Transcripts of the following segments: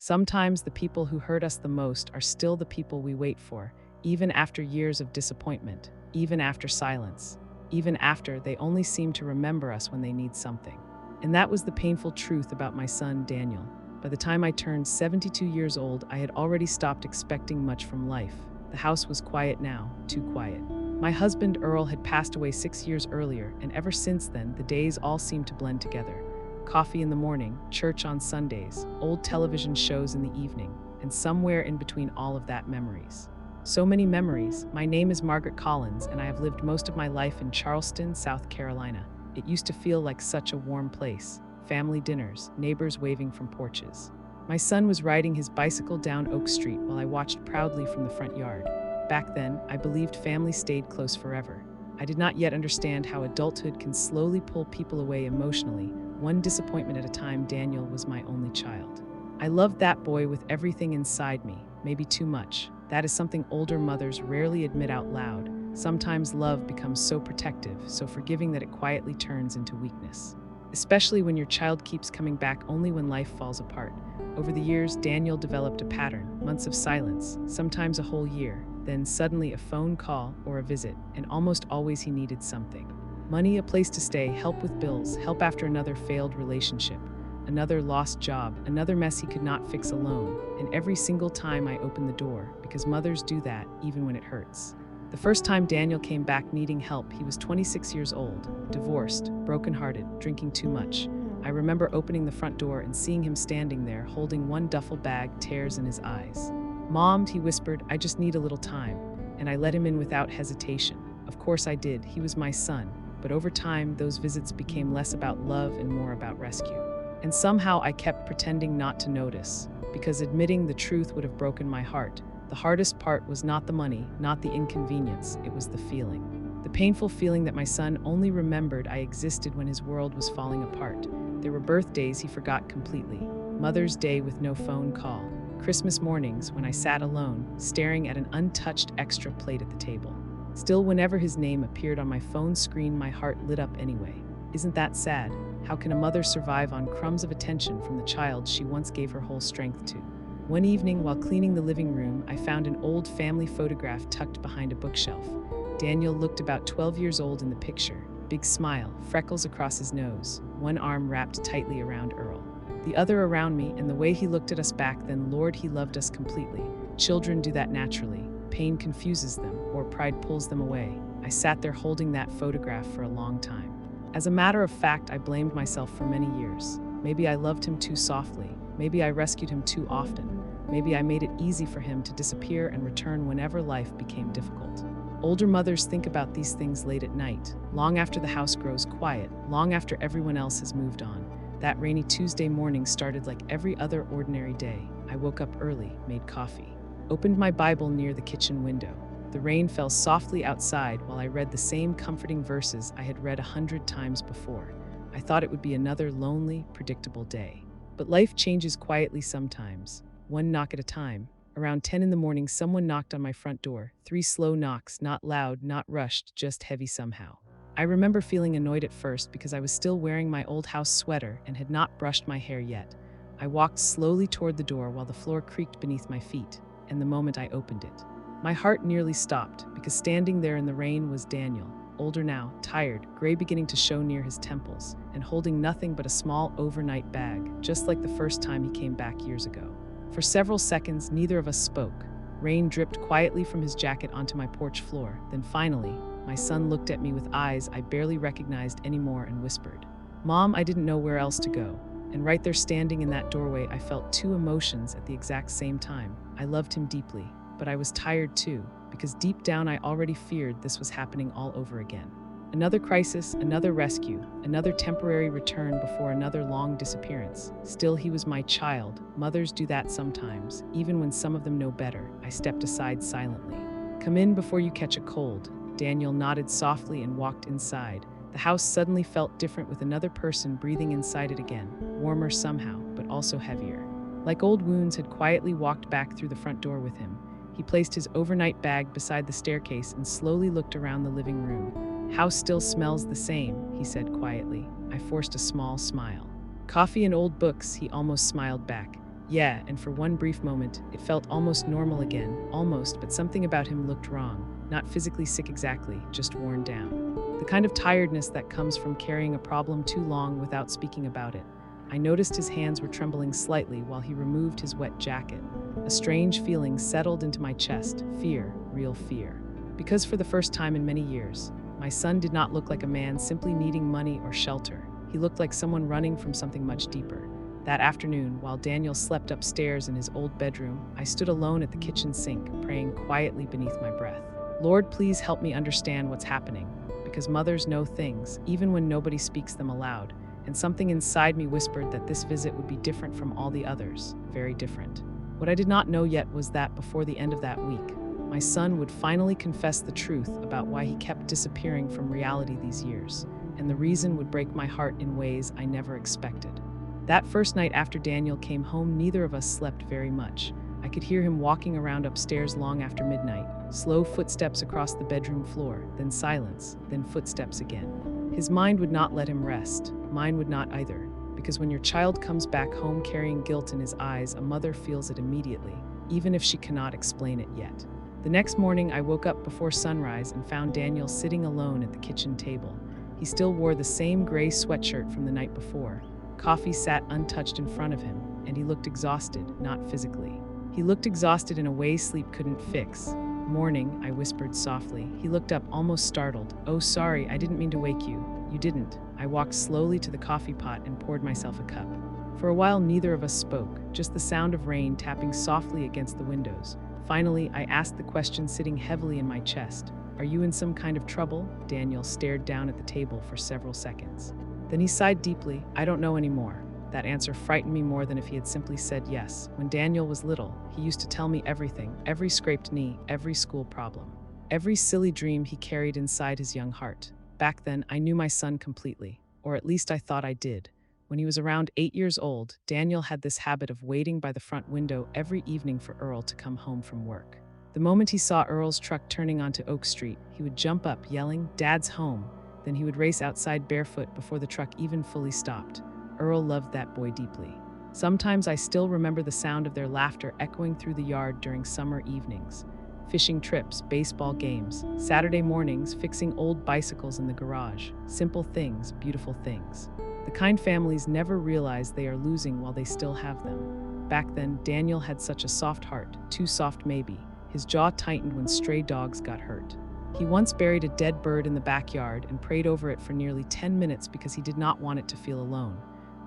Sometimes the people who hurt us the most are still the people we wait for, even after years of disappointment, even after silence, even after they only seem to remember us when they need something. And that was the painful truth about my son, Daniel. By the time I turned 72 years old, I had already stopped expecting much from life. The house was quiet now, too quiet. My husband, Earl, had passed away 6 years earlier, and ever since then, the days all seemed to blend together. Coffee in the morning, church on Sundays, old television shows in the evening, and somewhere in between all of that, memories. So many memories. My name is Margaret Collins, and I have lived most of my life in Charleston, South Carolina. It used to feel like such a warm place. Family dinners, neighbors waving from porches. My son was riding his bicycle down Oak Street while I watched proudly from the front yard. Back then, I believed family stayed close forever. I did not yet understand how adulthood can slowly pull people away emotionally. One disappointment at a time. Daniel was my only child. I loved that boy with everything inside me, maybe too much. That is something older mothers rarely admit out loud. Sometimes love becomes so protective, so forgiving that it quietly turns into weakness. Especially when your child keeps coming back only when life falls apart. Over the years, Daniel developed a pattern, months of silence, sometimes a whole year, then suddenly a phone call or a visit, and almost always he needed something. Money, a place to stay, help with bills, help after another failed relationship, another lost job, another mess he could not fix alone. And every single time I opened the door, because mothers do that even when it hurts. The first time Daniel came back needing help, he was 26 years old, divorced, brokenhearted, drinking too much. I remember opening the front door and seeing him standing there, holding one duffel bag, tears in his eyes. "Mom," he whispered, "I just need a little time." And I let him in without hesitation. Of course I did. He was my son. But over time, those visits became less about love and more about rescue. And somehow I kept pretending not to notice, because admitting the truth would have broken my heart. The hardest part was not the money, not the inconvenience, it was the feeling. The painful feeling that my son only remembered I existed when his world was falling apart. There were birthdays he forgot completely, Mother's Day with no phone call, Christmas mornings when I sat alone, staring at an untouched extra plate at the table. Still, whenever his name appeared on my phone screen, my heart lit up anyway. Isn't that sad? How can a mother survive on crumbs of attention from the child she once gave her whole strength to? One evening, while cleaning the living room, I found an old family photograph tucked behind a bookshelf. Daniel looked about 12 years old in the picture. Big smile, freckles across his nose, one arm wrapped tightly around Earl, the other around me, and the way he looked at us back then, Lord, he loved us completely. Children do that naturally. Pain confuses them, or pride pulls them away. I sat there holding that photograph for a long time. As a matter of fact, I blamed myself for many years. Maybe I loved him too softly. Maybe I rescued him too often. Maybe I made it easy for him to disappear and return whenever life became difficult. Older mothers think about these things late at night, long after the house grows quiet, long after everyone else has moved on. That rainy Tuesday morning started like every other ordinary day. I woke up early, made coffee, opened my Bible near the kitchen window. The rain fell softly outside while I read the same comforting verses I had read 100 times before. I thought it would be another lonely, predictable day. But life changes quietly sometimes, one knock at a time. Around 10 in the morning, someone knocked on my front door. 3 slow knocks, not loud, not rushed, just heavy somehow. I remember feeling annoyed at first because I was still wearing my old house sweater and had not brushed my hair yet. I walked slowly toward the door while the floor creaked beneath my feet, and the moment I opened it, my heart nearly stopped because standing there in the rain was Daniel, older now, tired, gray beginning to show near his temples, and holding nothing but a small overnight bag, just like the first time he came back years ago. For several seconds, neither of us spoke. Rain dripped quietly from his jacket onto my porch floor. Then finally, my son looked at me with eyes I barely recognized anymore and whispered, "Mom, I didn't know where else to go." And right there standing in that doorway, I felt 2 emotions at the exact same time. I loved him deeply, but I was tired too, because deep down I already feared this was happening all over again. Another crisis, another rescue, another temporary return before another long disappearance. Still, he was my child. Mothers do that sometimes, even when some of them know better. I stepped aside silently. "Come in before you catch a cold." Daniel nodded softly and walked inside. The house suddenly felt different with another person breathing inside it again, warmer somehow, but also heavier. Like old wounds had quietly walked back through the front door with him. He placed his overnight bag beside the staircase and slowly looked around the living room. "House still smells the same," he said quietly. I forced a small smile. "Coffee and old books," he almost smiled back. Yeah, and for one brief moment, it felt almost normal again. Almost, but something about him looked wrong. Not physically sick exactly, just worn down. The kind of tiredness that comes from carrying a problem too long without speaking about it. I noticed his hands were trembling slightly while he removed his wet jacket. A strange feeling settled into my chest, fear, real fear. Because for the first time in many years, my son did not look like a man simply needing money or shelter. He looked like someone running from something much deeper. That afternoon, while Daniel slept upstairs in his old bedroom, I stood alone at the kitchen sink, praying quietly beneath my breath. Lord, please help me understand what's happening, because mothers know things, even when nobody speaks them aloud, and something inside me whispered that this visit would be different from all the others, very different. What I did not know yet was that before the end of that week, my son would finally confess the truth about why he kept disappearing from reality these years, and the reason would break my heart in ways I never expected. That first night after Daniel came home, neither of us slept very much. I could hear him walking around upstairs long after midnight, slow footsteps across the bedroom floor, then silence, then footsteps again. His mind would not let him rest. Mine would not either, because when your child comes back home carrying guilt in his eyes, a mother feels it immediately, even if she cannot explain it yet. The next morning, I woke up before sunrise and found Daniel sitting alone at the kitchen table. He still wore the same gray sweatshirt from the night before. Coffee sat untouched in front of him, and he looked exhausted, not physically. He looked exhausted in a way sleep couldn't fix. Morning, I whispered softly. He looked up, almost startled. Oh, sorry, I didn't mean to wake you. You didn't. I walked slowly to the coffee pot and poured myself a cup. For a while, neither of us spoke, just the sound of rain tapping softly against the windows. Finally, I asked the question sitting heavily in my chest. Are you in some kind of trouble? Daniel stared down at the table for several seconds. Then he sighed deeply. I don't know anymore. That answer frightened me more than if he had simply said yes. When Daniel was little, he used to tell me everything, every scraped knee, every school problem, every silly dream he carried inside his young heart. Back then, I knew my son completely, or at least I thought I did. When he was around 8 years old, Daniel had this habit of waiting by the front window every evening for Earl to come home from work. The moment he saw Earl's truck turning onto Oak Street, he would jump up, yelling, "Dad's home." Then he would race outside barefoot before the truck even fully stopped. Earl loved that boy deeply. Sometimes I still remember the sound of their laughter echoing through the yard during summer evenings. Fishing trips, baseball games, Saturday mornings, fixing old bicycles in the garage. Simple things, beautiful things. The kind families never realize they are losing while they still have them. Back then, Daniel had such a soft heart, too soft maybe. His jaw tightened when stray dogs got hurt. He once buried a dead bird in the backyard and prayed over it for nearly 10 minutes because he did not want it to feel alone.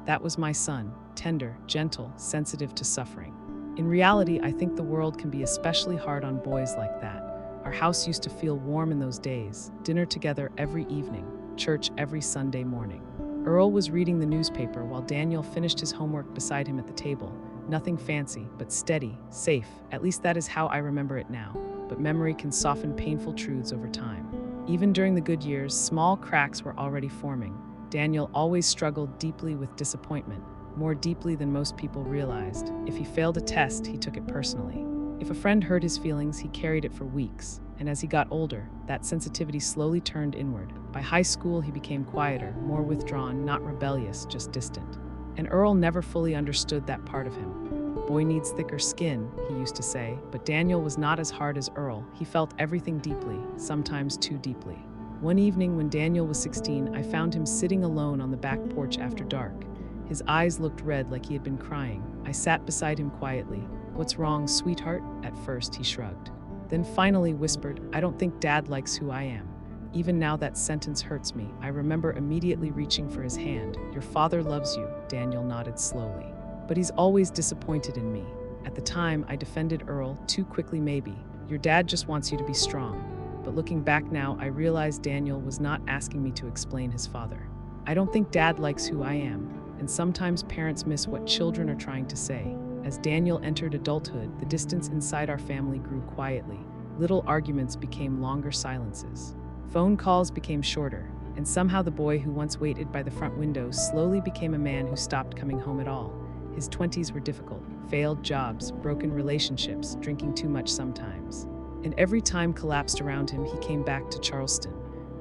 That was my son, tender, gentle, sensitive to suffering. In reality, I think the world can be especially hard on boys like that. Our house used to feel warm in those days, dinner together every evening, church every Sunday morning. Earl was reading the newspaper while Daniel finished his homework beside him at the table. Nothing fancy, but steady, safe. At least that is how I remember it now. But memory can soften painful truths over time. Even during the good years, small cracks were already forming. Daniel always struggled deeply with disappointment, more deeply than most people realized. If he failed a test, he took it personally. If a friend hurt his feelings, he carried it for weeks. And as he got older, that sensitivity slowly turned inward. By high school, he became quieter, more withdrawn, not rebellious, just distant. And Earl never fully understood that part of him. Boy needs thicker skin, he used to say, but Daniel was not as hard as Earl. He felt everything deeply, sometimes too deeply. One evening when Daniel was 16, I found him sitting alone on the back porch after dark. His eyes looked red like he had been crying. I sat beside him quietly. "What's wrong, sweetheart?" At first, he shrugged. Then finally whispered, "I don't think Dad likes who I am." Even now that sentence hurts me. I remember immediately reaching for his hand. "Your father loves you," Daniel nodded slowly. "But he's always disappointed in me." At the time, I defended Earl, too quickly maybe. "Your dad just wants you to be strong." But looking back now, I realized Daniel was not asking me to explain his father. I don't think Dad likes who I am, and sometimes parents miss what children are trying to say. As Daniel entered adulthood, the distance inside our family grew quietly. Little arguments became longer silences. Phone calls became shorter, and somehow the boy who once waited by the front window slowly became a man who stopped coming home at all. His 20s were difficult, failed jobs, broken relationships, drinking too much sometimes. And every time collapsed around him, he came back to Charleston,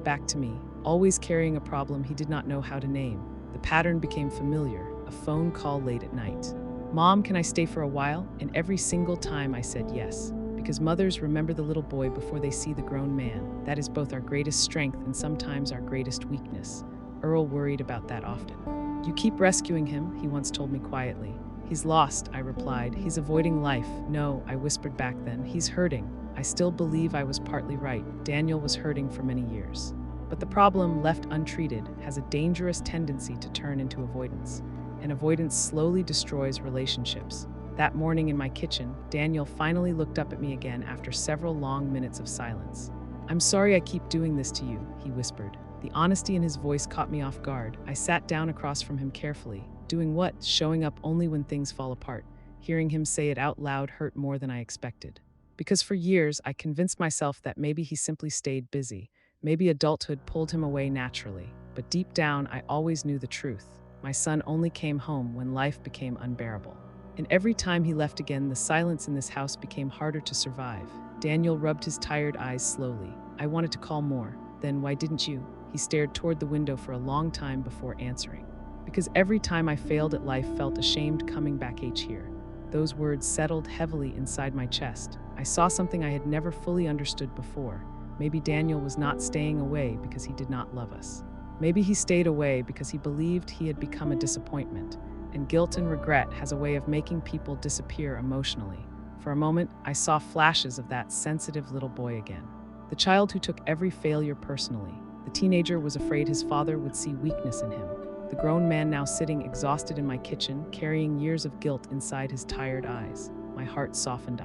back to me, always carrying a problem he did not know how to name. The pattern became familiar, a phone call late at night. "Mom, can I stay for a while?" And every single time I said yes. Because mothers remember the little boy before they see the grown man. That is both our greatest strength and sometimes our greatest weakness. Earl worried about that often. "You keep rescuing him," he once told me quietly. "He's lost," I replied. "He's avoiding life." "No," I whispered back then. "He's hurting." I still believe I was partly right. Daniel was hurting for many years. But the problem, left untreated, has a dangerous tendency to turn into avoidance. And avoidance slowly destroys relationships. That morning in my kitchen, Daniel finally looked up at me again after several long minutes of silence. "I'm sorry I keep doing this to you," he whispered. The honesty in his voice caught me off guard. I sat down across from him carefully. Doing what? Showing up only when things fall apart. Hearing him say it out loud hurt more than I expected. Because for years, I convinced myself that maybe he simply stayed busy. Maybe adulthood pulled him away naturally. But deep down, I always knew the truth. My son only came home when life became unbearable. And every time he left again, the silence in this house became harder to survive. Daniel rubbed his tired eyes slowly. I wanted to call more. "Then why didn't you?" He stared toward the window for a long time before answering. "Because every time I failed at life, felt ashamed coming back here." Those words settled heavily inside my chest. I saw something I had never fully understood before. Maybe Daniel was not staying away because he did not love us. Maybe he stayed away because he believed he had become a disappointment. And guilt and regret has a way of making people disappear emotionally. For a moment, I saw flashes of that sensitive little boy again. The child who took every failure personally. The teenager was afraid his father would see weakness in him. The grown man now sitting exhausted in my kitchen, carrying years of guilt inside his tired eyes. My heart softened.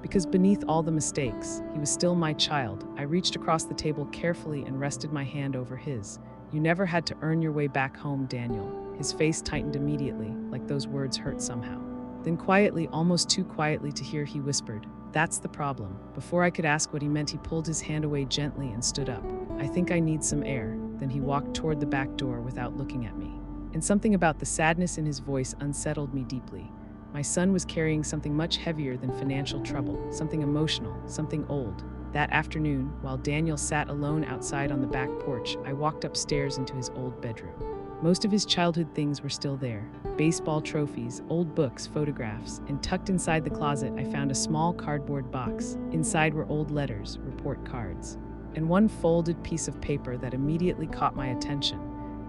Because beneath all the mistakes, he was still my child. I reached across the table carefully and rested my hand over his. "You never had to earn your way back home, Daniel." His face tightened immediately, like those words hurt somehow. Then quietly, almost too quietly to hear, he whispered, "That's the problem." Before I could ask what he meant, he pulled his hand away gently and stood up. "I think I need some air." Then he walked toward the back door without looking at me. And something about the sadness in his voice unsettled me deeply. My son was carrying something much heavier than financial trouble, something emotional, something old. That afternoon, while Daniel sat alone outside on the back porch, I walked upstairs into his old bedroom. Most of his childhood things were still there. Baseball trophies, old books, photographs, and tucked inside the closet I found a small cardboard box. Inside were old letters, report cards, and one folded piece of paper that immediately caught my attention.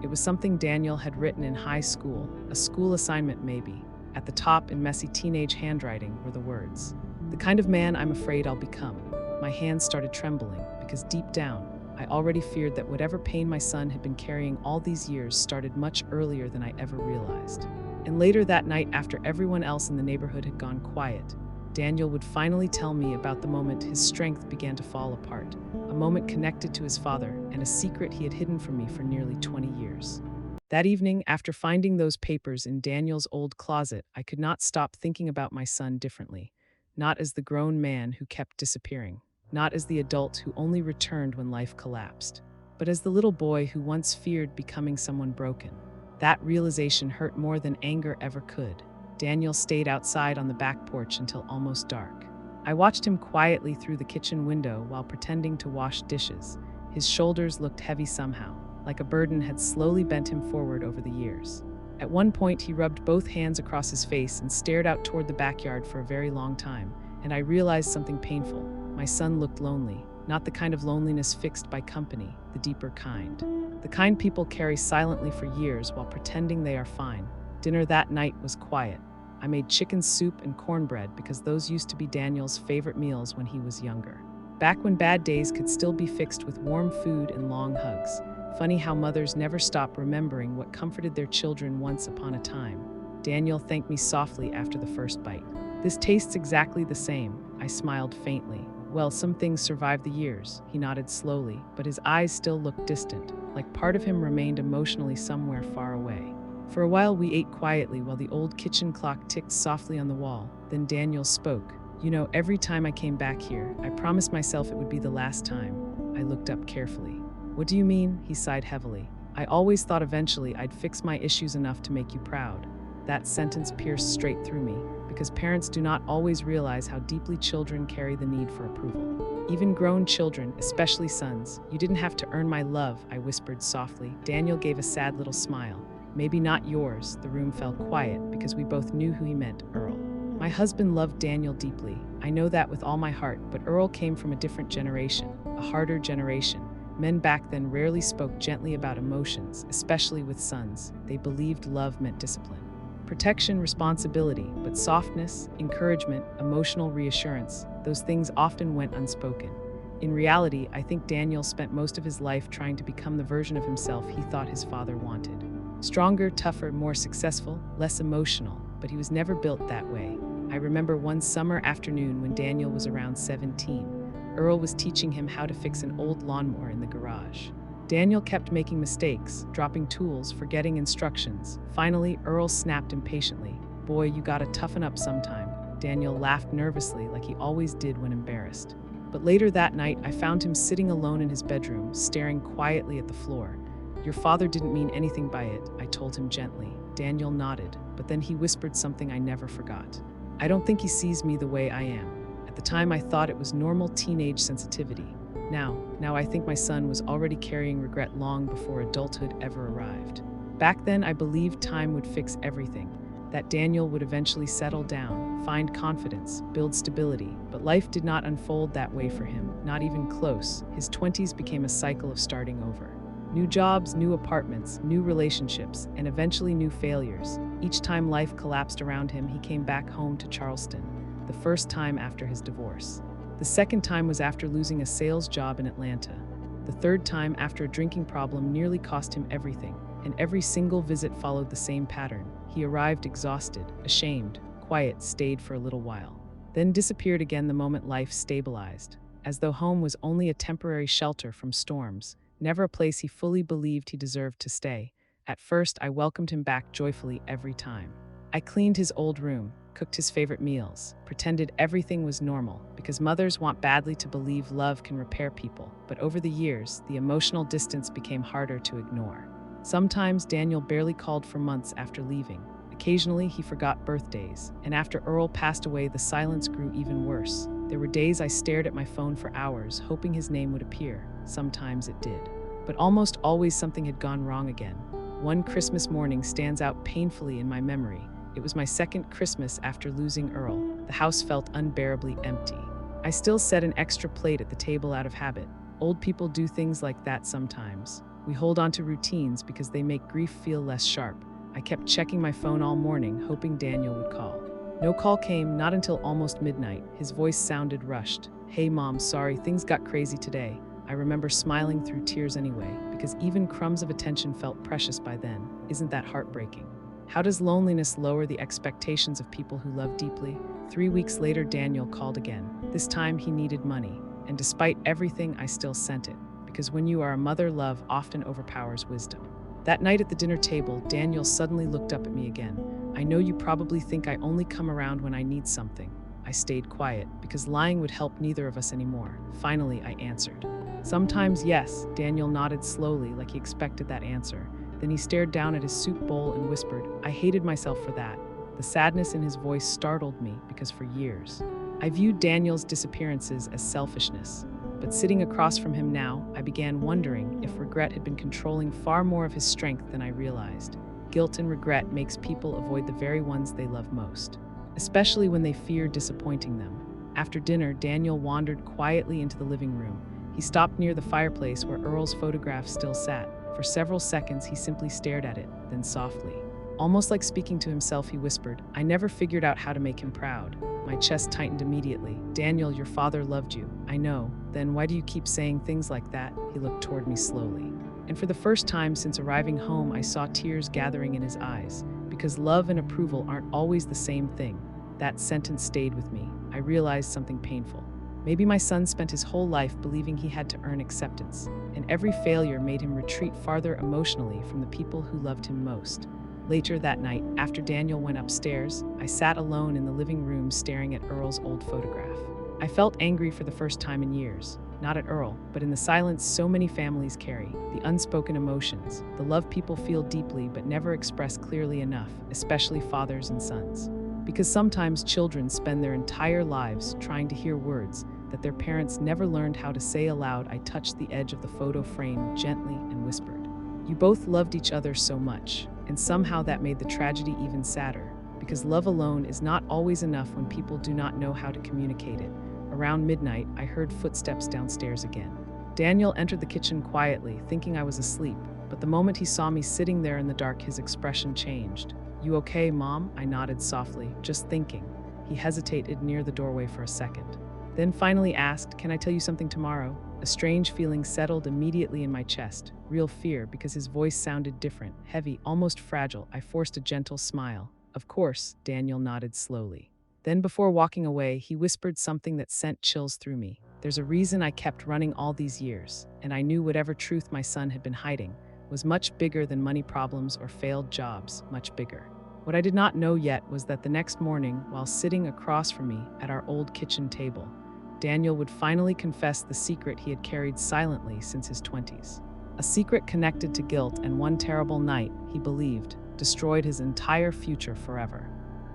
It was something Daniel had written in high school, a school assignment maybe. At the top, in messy teenage handwriting, were the words, "The kind of man I'm afraid I'll become." My hands started trembling because deep down, I already feared that whatever pain my son had been carrying all these years started much earlier than I ever realized. And later that night, after everyone else in the neighborhood had gone quiet, Daniel would finally tell me about the moment his strength began to fall apart, a moment connected to his father and a secret he had hidden from me for nearly 20 years. That evening, after finding those papers in Daniel's old closet, I could not stop thinking about my son differently, not as the grown man who kept disappearing, not as the adult who only returned when life collapsed, but as the little boy who once feared becoming someone broken. That realization hurt more than anger ever could. Daniel stayed outside on the back porch until almost dark. I watched him quietly through the kitchen window while pretending to wash dishes. His shoulders looked heavy somehow, like a burden had slowly bent him forward over the years. At one point, he rubbed both hands across his face and stared out toward the backyard for a very long time, and I realized something painful. My son looked lonely, not the kind of loneliness fixed by company, the deeper kind. The kind people carry silently for years while pretending they are fine. Dinner that night was quiet. I made chicken soup and cornbread because those used to be Daniel's favorite meals when he was younger. Back when bad days could still be fixed with warm food and long hugs. Funny how mothers never stop remembering what comforted their children once upon a time. Daniel thanked me softly after the first bite. "This tastes exactly the same." I smiled faintly. "Well, some things survive the years." He nodded slowly, but his eyes still looked distant, like part of him remained emotionally somewhere far away. For a while we ate quietly while the old kitchen clock ticked softly on the wall. Then Daniel spoke. "You know, every time I came back here, I promised myself it would be the last time." I looked up carefully. "What do you mean?" He sighed heavily. "I always thought eventually I'd fix my issues enough to make you proud." That sentence pierced straight through me, because parents do not always realize how deeply children carry the need for approval. Even grown children, especially sons. "You didn't have to earn my love," I whispered softly. Daniel gave a sad little smile. Maybe not yours. The room fell quiet because we both knew who he meant, Earl. My husband loved Daniel deeply. I know that with all my heart, but Earl came from a different generation, a harder generation. Men back then rarely spoke gently about emotions, especially with sons. They believed love meant discipline. Protection, responsibility, but softness, encouragement, emotional reassurance, those things often went unspoken. In reality, I think Daniel spent most of his life trying to become the version of himself he thought his father wanted. Stronger, tougher, more successful, less emotional, but he was never built that way. I remember one summer afternoon when Daniel was around 17. Earl was teaching him how to fix an old lawnmower in the garage. Daniel kept making mistakes, dropping tools, forgetting instructions. Finally, Earl snapped impatiently. "Boy, you gotta toughen up sometime." Daniel laughed nervously like he always did when embarrassed. But later that night, I found him sitting alone in his bedroom, staring quietly at the floor. "Your father didn't mean anything by it," I told him gently. Daniel nodded, but then he whispered something I never forgot. "I don't think he sees me the way I am." At the time, I thought it was normal teenage sensitivity. Now I think my son was already carrying regret long before adulthood ever arrived. Back then, I believed time would fix everything, that Daniel would eventually settle down, find confidence, build stability. But life did not unfold that way for him, not even close. His 20s became a cycle of starting over. New jobs, new apartments, new relationships, and eventually new failures. Each time life collapsed around him, he came back home to Charleston, the first time after his divorce. The second time was after losing a sales job in Atlanta. The third time after a drinking problem nearly cost him everything, and every single visit followed the same pattern. He arrived exhausted, ashamed, quiet, stayed for a little while, then disappeared again the moment life stabilized, as though home was only a temporary shelter from storms, never a place he fully believed he deserved to stay. At first, I welcomed him back joyfully every time. I cleaned his old room, cooked his favorite meals, pretended everything was normal, because mothers want badly to believe love can repair people. But over the years, the emotional distance became harder to ignore. Sometimes Daniel barely called for months after leaving. Occasionally, he forgot birthdays. And after Earl passed away, the silence grew even worse. There were days I stared at my phone for hours, hoping his name would appear. Sometimes it did. But almost always something had gone wrong again. One Christmas morning stands out painfully in my memory. It was my second Christmas after losing Earl. The house felt unbearably empty. I still set an extra plate at the table out of habit. Old people do things like that sometimes. We hold on to routines because they make grief feel less sharp. I kept checking my phone all morning, hoping Daniel would call. No call came, not until almost midnight. His voice sounded rushed. "Hey Mom, sorry, things got crazy today." I remember smiling through tears anyway, because even crumbs of attention felt precious by then. Isn't that heartbreaking? How does loneliness lower the expectations of people who love deeply? 3 weeks later, Daniel called again. This time he needed money, and despite everything, I still sent it, because when you are a mother, love often overpowers wisdom. That night at the dinner table, Daniel suddenly looked up at me again. "I know you probably think I only come around when I need something." I stayed quiet, because lying would help neither of us anymore. Finally, I answered. "Sometimes, yes." Daniel nodded slowly, like he expected that answer. Then he stared down at his soup bowl and whispered, "I hated myself for that." The sadness in his voice startled me, because for years, I viewed Daniel's disappearances as selfishness. But sitting across from him now, I began wondering if regret had been controlling far more of his strength than I realized. Guilt and regret makes people avoid the very ones they love most, especially when they fear disappointing them. After dinner, Daniel wandered quietly into the living room. He stopped near the fireplace where Earl's photograph still sat. For several seconds, he simply stared at it, then softly, almost like speaking to himself, he whispered, "I never figured out how to make him proud." My chest tightened immediately. "Daniel, your father loved you." "I know. Then why do you keep saying things like that?" He looked toward me slowly. And for the first time since arriving home, I saw tears gathering in his eyes, because love and approval aren't always the same thing. That sentence stayed with me. I realized something painful. Maybe my son spent his whole life believing he had to earn acceptance, and every failure made him retreat farther emotionally from the people who loved him most. Later that night, after Daniel went upstairs, I sat alone in the living room staring at Earl's old photograph. I felt angry for the first time in years, not at Earl, but in the silence so many families carry, the unspoken emotions, the love people feel deeply but never express clearly enough, especially fathers and sons. Because sometimes children spend their entire lives trying to hear words that their parents never learned how to say aloud. I touched the edge of the photo frame gently and whispered, You both loved each other so much, and somehow that made the tragedy even sadder, because love alone is not always enough when people do not know how to communicate it. Around midnight, I heard footsteps downstairs again. Daniel entered the kitchen quietly, thinking I was asleep, but the moment he saw me sitting there in the dark, his expression changed. "You okay, Mom?" I nodded softly, just thinking. He hesitated near the doorway for a second, then finally asked, "Can I tell you something tomorrow?" A strange feeling settled immediately in my chest, real fear, because his voice sounded different, heavy, almost fragile. I forced a gentle smile. "Of course," Daniel nodded slowly. Then before walking away, he whispered something that sent chills through me. "There's a reason I kept running all these years, and I knew whatever truth my son had been hiding was much bigger than money problems or failed jobs, much bigger." What I did not know yet was that the next morning, while sitting across from me at our old kitchen table, Daniel would finally confess the secret he had carried silently since his 20s. A secret connected to guilt, and one terrible night, he believed, destroyed his entire future forever.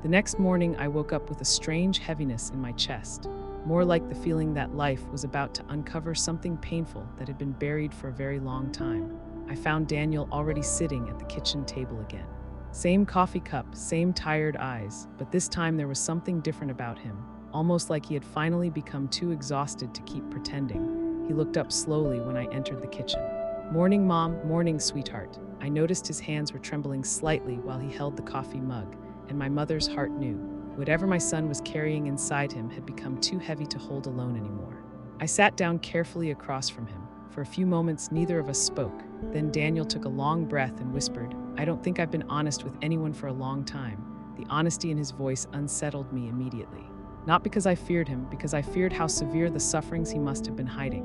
The next morning, I woke up with a strange heaviness in my chest, more like the feeling that life was about to uncover something painful that had been buried for a very long time. I found Daniel already sitting at the kitchen table again. Same coffee cup, same tired eyes, but this time there was something different about him, almost like he had finally become too exhausted to keep pretending. He looked up slowly when I entered the kitchen. "Morning, Mom. Morning, sweetheart." I noticed his hands were trembling slightly while he held the coffee mug, and my mother's heart knew. Whatever my son was carrying inside him had become too heavy to hold alone anymore. I sat down carefully across from him. For a few moments, neither of us spoke. Then Daniel took a long breath and whispered, "I don't think I've been honest with anyone for a long time." The honesty in his voice unsettled me immediately. Not because I feared him, because I feared how severe the sufferings he must have been hiding.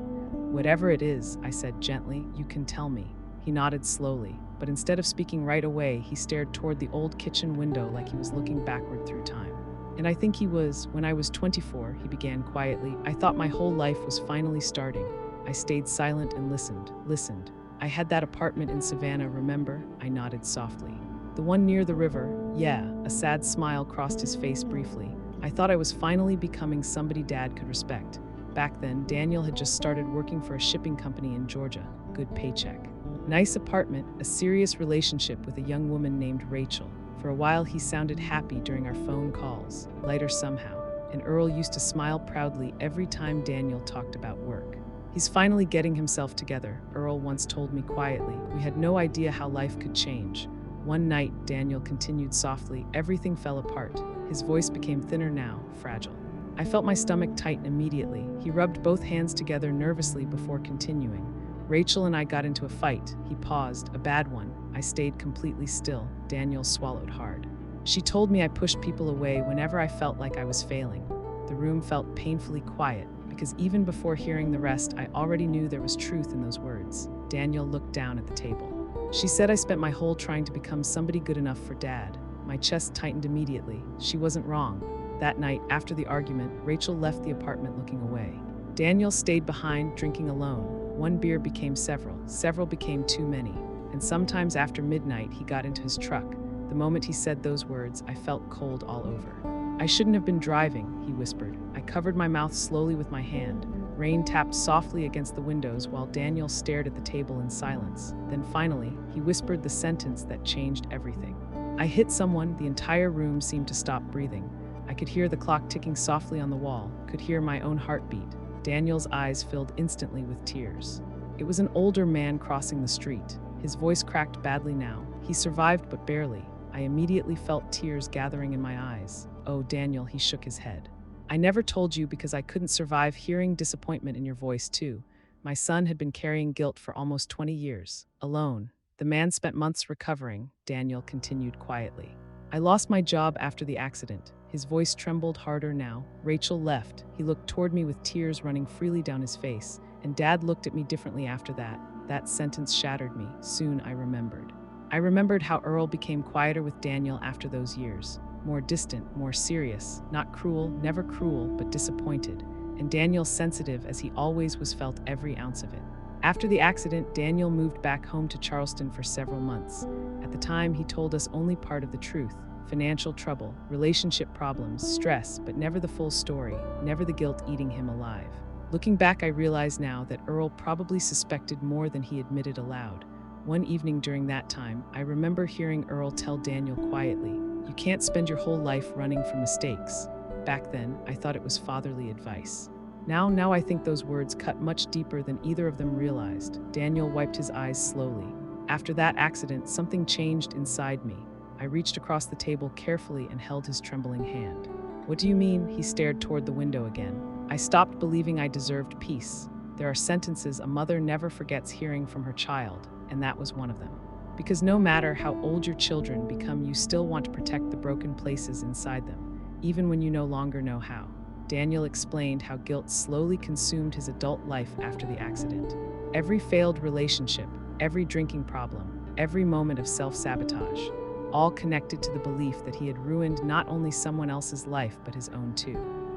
"Whatever it is," I said gently, "you can tell me." He nodded slowly, but instead of speaking right away, he stared toward the old kitchen window like he was looking backward through time. "And I think he was, when I was 24, he began quietly. "I thought my whole life was finally starting." I stayed silent and listened. "I had that apartment in Savannah, remember?" I nodded softly. "The one near the river?" "Yeah." A sad smile crossed his face briefly. "I thought I was finally becoming somebody Dad could respect." Back then, Daniel had just started working for a shipping company in Georgia. Good paycheck. Nice apartment, a serious relationship with a young woman named Rachel. For a while, he sounded happy during our phone calls, lighter somehow, and Earl used to smile proudly every time Daniel talked about work. "He's finally getting himself together," Earl once told me quietly. We had no idea how life could change. One night, Daniel continued softly, everything fell apart. His voice became thinner now, fragile. I felt my stomach tighten immediately. He rubbed both hands together nervously before continuing. "Rachel and I got into a fight." He paused, "a bad one." I stayed completely still. Daniel swallowed hard. "She told me I pushed people away whenever I felt like I was failing." The room felt painfully quiet, because even before hearing the rest, I already knew there was truth in those words. Daniel looked down at the table. "She said I spent my whole trying to become somebody good enough for Dad." My chest tightened immediately. She wasn't wrong. That night, after the argument, Rachel left the apartment looking away. Daniel stayed behind, drinking alone. One beer became several became too many, and sometimes after midnight he got into his truck. The moment he said those words, I felt cold all over. "I shouldn't have been driving," he whispered. I covered my mouth slowly with my hand. Rain tapped softly against the windows while Daniel stared at the table in silence. Then finally, he whispered the sentence that changed everything. "I hit someone." The entire room seemed to stop breathing. I could hear the clock ticking softly on the wall, could hear my own heartbeat. Daniel's eyes filled instantly with tears. It was an older man crossing the street. His voice cracked badly now. "He survived, but barely." I immediately felt tears gathering in my eyes. "Oh, Daniel," he shook his head. "I never told you because I couldn't survive hearing disappointment in your voice, too. My son had been carrying guilt for almost 20 years, alone. The man spent months recovering," Daniel continued quietly. "I lost my job after the accident." His voice trembled harder now. "Rachel left." He looked toward me with tears running freely down his face. "And Dad looked at me differently after that." That sentence shattered me. Soon I remembered. I remembered how Earl became quieter with Daniel after those years. More distant, more serious, not cruel, never cruel, but disappointed. And Daniel sensitive as he always was, felt every ounce of it. After the accident, Daniel moved back home to Charleston for several months. At the time, he told us only part of the truth. Financial trouble, relationship problems, stress, but never the full story, never the guilt eating him alive. Looking back, I realize now that Earl probably suspected more than he admitted aloud. One evening during that time, I remember hearing Earl tell Daniel quietly, "You can't spend your whole life running from mistakes." Back then, I thought it was fatherly advice. Now I think those words cut much deeper than either of them realized. Daniel wiped his eyes slowly. After that accident, something changed inside me. I reached across the table carefully and held his trembling hand. "What do you mean?" He stared toward the window again. I stopped believing I deserved peace. There are sentences a mother never forgets hearing from her child, and that was one of them. Because no matter how old your children become, you still want to protect the broken places inside them, even when you no longer know how. Daniel explained how guilt slowly consumed his adult life after the accident. Every failed relationship, every drinking problem, every moment of self-sabotage, all connected to the belief that he had ruined not only someone else's life, but his own too.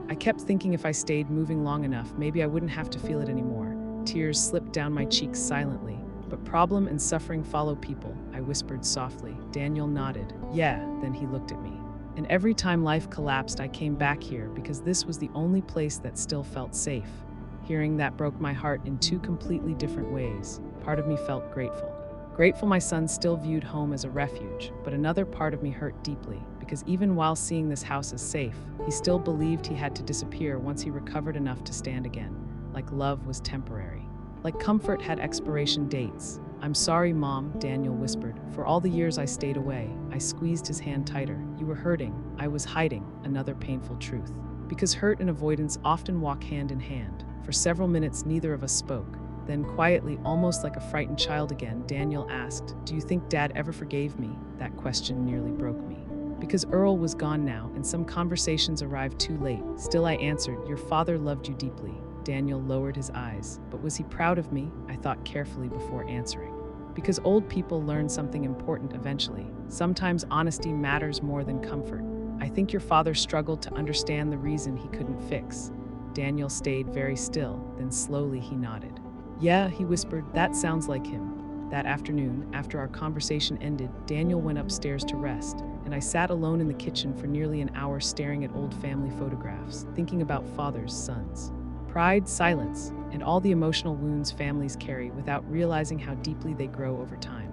I kept thinking if I stayed moving long enough, maybe I wouldn't have to feel it anymore. Tears slipped down my cheeks silently. "But problem and suffering follow people," I whispered softly. Daniel nodded. "Yeah," then he looked at me. And every time life collapsed, I came back here because this was the only place that still felt safe. Hearing that broke my heart in two completely different ways. Part of me felt grateful. Grateful my son still viewed home as a refuge, but another part of me hurt deeply, because even while seeing this house as safe, he still believed he had to disappear once he recovered enough to stand again, like love was temporary. Like comfort had expiration dates. "I'm sorry, Mom," Daniel whispered. "For all the years I stayed away." I squeezed his hand tighter. "You were hurting. I was hiding." Another painful truth. Because hurt and avoidance often walk hand in hand. For several minutes, neither of us spoke. Then quietly, almost like a frightened child again, Daniel asked, "Do you think Dad ever forgave me?" That question nearly broke me. Because Earl was gone now, and some conversations arrived too late. Still I answered, "Your father loved you deeply." Daniel lowered his eyes. "But was he proud of me?" I thought carefully before answering. Because old people learn something important eventually. Sometimes honesty matters more than comfort. "I think your father struggled to understand the reason he couldn't fix." Daniel stayed very still, then slowly he nodded. "Yeah," he whispered, "that sounds like him." That afternoon, after our conversation ended, Daniel went upstairs to rest, and I sat alone in the kitchen for nearly an hour staring at old family photographs, thinking about fathers, sons. Pride, silence, and all the emotional wounds families carry without realizing how deeply they grow over time.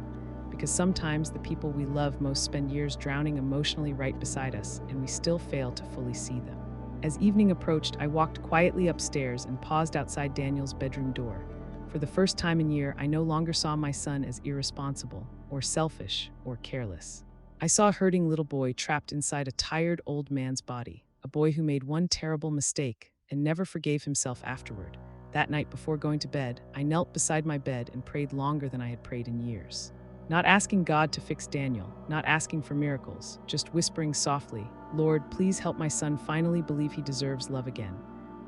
Because sometimes the people we love most spend years drowning emotionally right beside us, and we still fail to fully see them. As evening approached, I walked quietly upstairs and paused outside Daniel's bedroom door. For the first time in a year, I no longer saw my son as irresponsible, or selfish, or careless. I saw a hurting little boy trapped inside a tired old man's body, a boy who made one terrible mistake and never forgave himself afterward. That night before going to bed, I knelt beside my bed and prayed longer than I had prayed in years. Not asking God to fix Daniel, not asking for miracles, just whispering softly, "Lord, please help my son finally believe he deserves love again."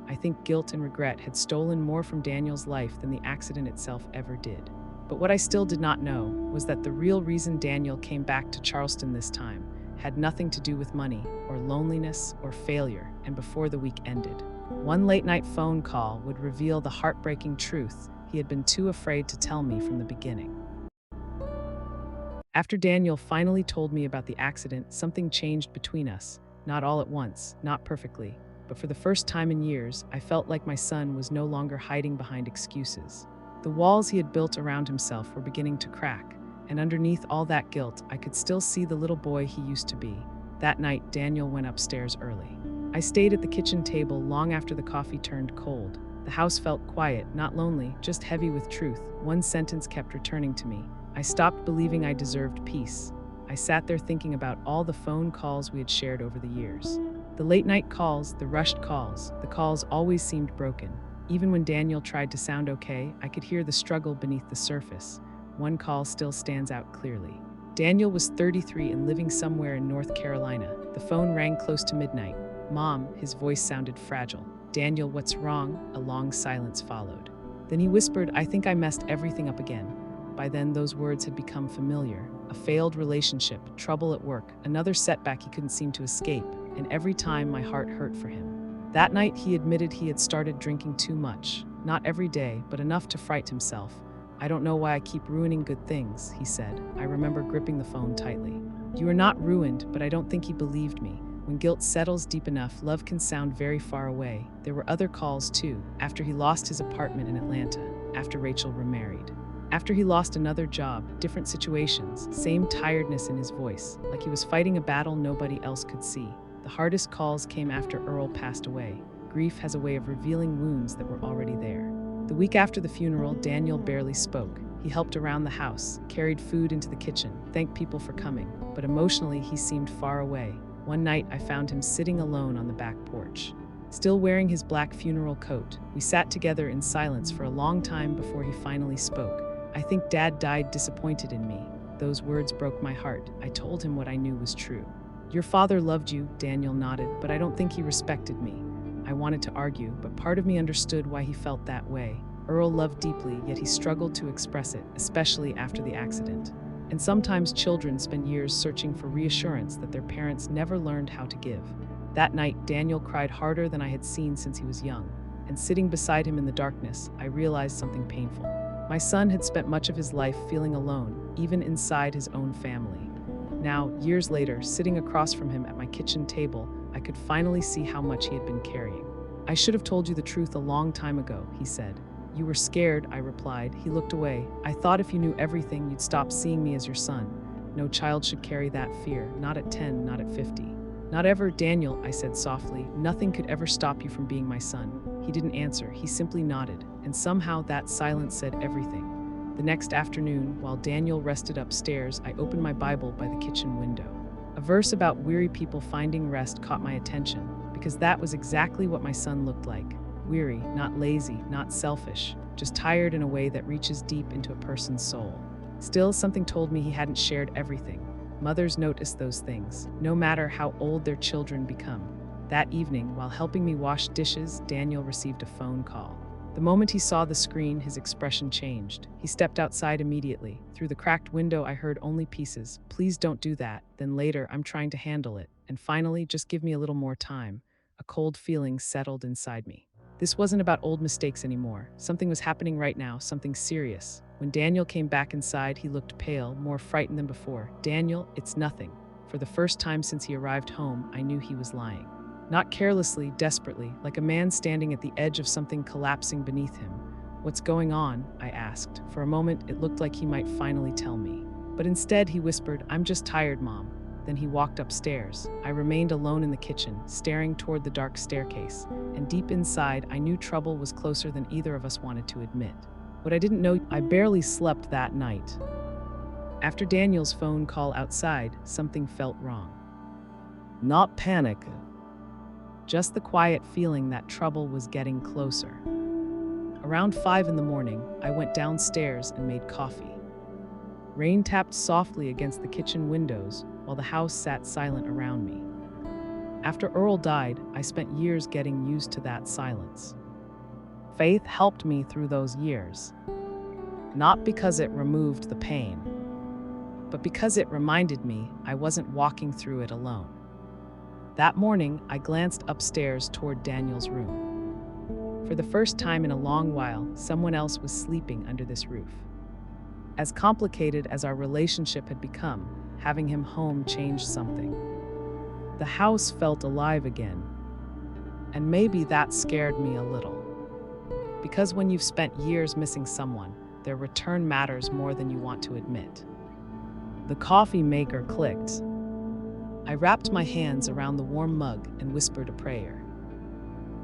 I think guilt and regret had stolen more from Daniel's life than the accident itself ever did. But what I still did not know was that the real reason Daniel came back to Charleston this time had nothing to do with money, or loneliness, or failure, and before the week ended, one late-night phone call would reveal the heartbreaking truth he had been too afraid to tell me from the beginning. After Daniel finally told me about the accident, something changed between us. Not all at once, not perfectly, but for the first time in years, I felt like my son was no longer hiding behind excuses. The walls he had built around himself were beginning to crack, and underneath all that guilt, I could still see the little boy he used to be. That night, Daniel went upstairs early. I stayed at the kitchen table long after the coffee turned cold. The house felt quiet, not lonely, just heavy with truth. One sentence kept returning to me. I stopped believing I deserved peace. I sat there thinking about all the phone calls we had shared over the years. The late-night calls, the rushed calls, the calls always seemed broken. Even when Daniel tried to sound okay, I could hear the struggle beneath the surface. One call still stands out clearly. Daniel was 33 and living somewhere in North Carolina. The phone rang close to midnight. "Mom," his voice sounded fragile. "Daniel, what's wrong?" A long silence followed. Then he whispered, "I think I messed everything up again." By then, those words had become familiar. A failed relationship, trouble at work, another setback he couldn't seem to escape, and every time my heart hurt for him. That night, he admitted he had started drinking too much. Not every day, but enough to fright himself. "I don't know why I keep ruining good things," he said. I remember gripping the phone tightly. "You are not ruined," but I don't think he believed me. When guilt settles deep enough, love can sound very far away. There were other calls too, after he lost his apartment in Atlanta, after Rachel remarried. After he lost another job, different situations, same tiredness in his voice, like he was fighting a battle nobody else could see. The hardest calls came after Earl passed away. Grief has a way of revealing wounds that were already there. The week after the funeral, Daniel barely spoke. He helped around the house, carried food into the kitchen, thanked people for coming, but emotionally he seemed far away. One night I found him sitting alone on the back porch. Still wearing his black funeral coat, we sat together in silence for a long time before he finally spoke. "I think Dad died disappointed in me." Those words broke my heart. I told him what I knew was true. "Your father loved you," Daniel nodded, "but I don't think he respected me." I wanted to argue, but part of me understood why he felt that way. Earl loved deeply, yet he struggled to express it, especially after the accident. And sometimes children spend years searching for reassurance that their parents never learned how to give. That night, Daniel cried harder than I had seen since he was young. And sitting beside him in the darkness, I realized something painful. My son had spent much of his life feeling alone, even inside his own family. Now, years later, sitting across from him at my kitchen table, I could finally see how much he had been carrying. "I should have told you the truth a long time ago," he said. "You were scared," I replied. He looked away. "I thought if you knew everything, you'd stop seeing me as your son. No child should carry that fear, not at 10, not at 50. "Not ever, Daniel," I said softly. "Nothing could ever stop you from being my son." He didn't answer. He simply nodded, and somehow that silence said everything. The next afternoon, while Daniel rested upstairs, I opened my Bible by the kitchen window. A verse about weary people finding rest caught my attention, because that was exactly what my son looked like. Weary, not lazy, not selfish, just tired in a way that reaches deep into a person's soul. Still, something told me he hadn't shared everything. Mothers notice those things, no matter how old their children become. That evening, while helping me wash dishes, Daniel received a phone call. The moment he saw the screen, his expression changed. He stepped outside immediately. Through the cracked window, I heard only pieces. "Please don't do that." Then later, "I'm trying to handle it." And finally, "Just give me a little more time." A cold feeling settled inside me. This wasn't about old mistakes anymore. Something was happening right now, something serious. When Daniel came back inside, he looked pale, more frightened than before. "Daniel, it's nothing." For the first time since he arrived home, I knew he was lying. Not carelessly, desperately, like a man standing at the edge of something collapsing beneath him. "What's going on?" I asked. For a moment, it looked like he might finally tell me. But instead, he whispered, "I'm just tired, Mom." Then he walked upstairs. I remained alone in the kitchen, staring toward the dark staircase. And deep inside, I knew trouble was closer than either of us wanted to admit. What I didn't know, I barely slept that night. After Daniel's phone call outside, something felt wrong. Not panic, just the quiet feeling that trouble was getting closer. Around 5 in the morning, I went downstairs and made coffee. Rain tapped softly against the kitchen windows while the house sat silent around me. After Earl died, I spent years getting used to that silence. Faith helped me through those years. Not because it removed the pain, but because it reminded me I wasn't walking through it alone. That morning, I glanced upstairs toward Daniel's room. For the first time in a long while, someone else was sleeping under this roof. As complicated as our relationship had become, having him home changed something. The house felt alive again, and maybe that scared me a little. Because when you've spent years missing someone, their return matters more than you want to admit. The coffee maker clicked. I wrapped my hands around the warm mug and whispered a prayer.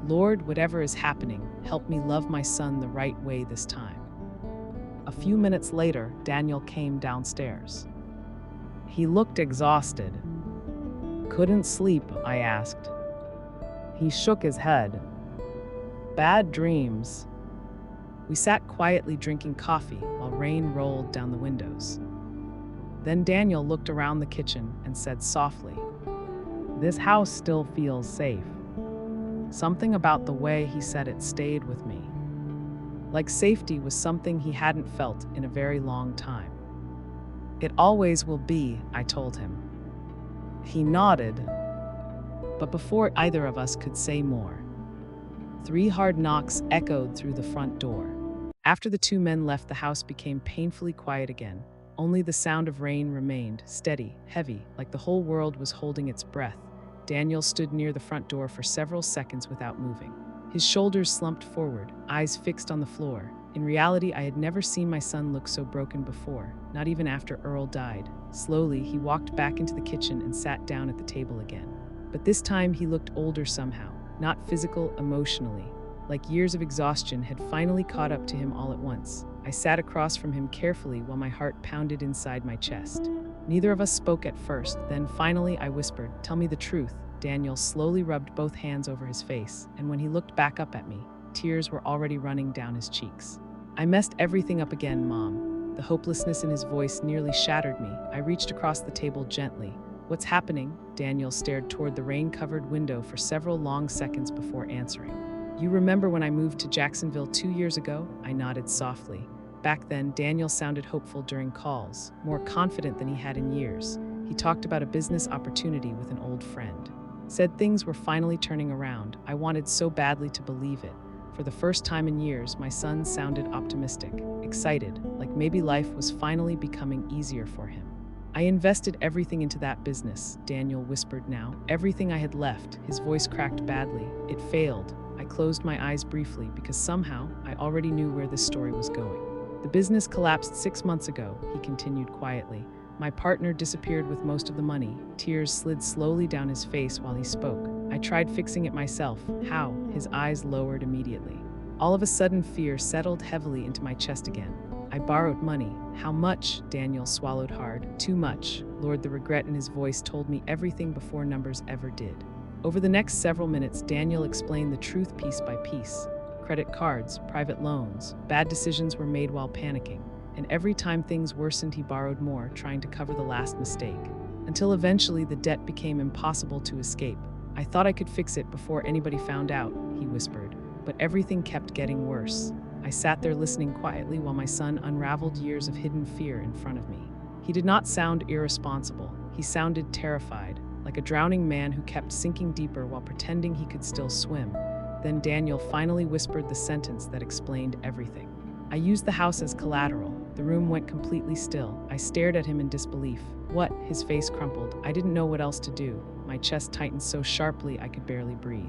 "Lord, whatever is happening, help me love my son the right way this time." A few minutes later, Daniel came downstairs. He looked exhausted. "Couldn't sleep?" I asked. He shook his head. "Bad dreams." We sat quietly drinking coffee while rain rolled down the windows. Then Daniel looked around the kitchen and said softly, "This house still feels safe." Something about the way he said it stayed with me. Like safety was something he hadn't felt in a very long time. "It always will be," I told him. He nodded, but before either of us could say more, 3 hard knocks echoed through the front door. After the 2 men left, the house became painfully quiet again. Only the sound of rain remained, steady, heavy, like the whole world was holding its breath. Daniel stood near the front door for several seconds without moving. His shoulders slumped forward, eyes fixed on the floor. In reality, I had never seen my son look so broken before, not even after Earl died. Slowly, he walked back into the kitchen and sat down at the table again. But this time, he looked older somehow, not physical, emotionally. Like years of exhaustion had finally caught up to him all at once. I sat across from him carefully while my heart pounded inside my chest. Neither of us spoke at first, then finally I whispered, "Tell me the truth." Daniel slowly rubbed both hands over his face, and when he looked back up at me, tears were already running down his cheeks. "I messed everything up again, Mom." The hopelessness in his voice nearly shattered me. I reached across the table gently. "What's happening?" Daniel stared toward the rain-covered window for several long seconds before answering. "You remember when I moved to Jacksonville 2 years ago?" I nodded softly. Back then, Daniel sounded hopeful during calls, more confident than he had in years. He talked about a business opportunity with an old friend. Said things were finally turning around. I wanted so badly to believe it. For the first time in years, my son sounded optimistic, excited, like maybe life was finally becoming easier for him. "I invested everything into that business," Daniel whispered now. "Everything I had left." His voice cracked badly. "It failed." I closed my eyes briefly because somehow I already knew where this story was going. "The business collapsed 6 months ago," he continued quietly. "My partner disappeared with most of the money." Tears slid slowly down his face while he spoke. "I tried fixing it myself." "How?" His eyes lowered immediately. All of a sudden, fear settled heavily into my chest again. "I borrowed money." "How much?" Daniel swallowed hard. "Too much." Lord, the regret in his voice told me everything before numbers ever did. Over the next several minutes, Daniel explained the truth piece by piece. Credit cards, private loans, bad decisions were made while panicking. And every time things worsened, he borrowed more, trying to cover the last mistake. Until eventually the debt became impossible to escape. "I thought I could fix it before anybody found out," he whispered. But everything kept getting worse. I sat there listening quietly while my son unraveled years of hidden fear in front of me. He did not sound irresponsible. He sounded terrified, like a drowning man who kept sinking deeper while pretending he could still swim. Then Daniel finally whispered the sentence that explained everything. "I used the house as collateral." The room went completely still. I stared at him in disbelief. "What?" His face crumpled. I didn't know what else to do. My chest tightened so sharply I could barely breathe.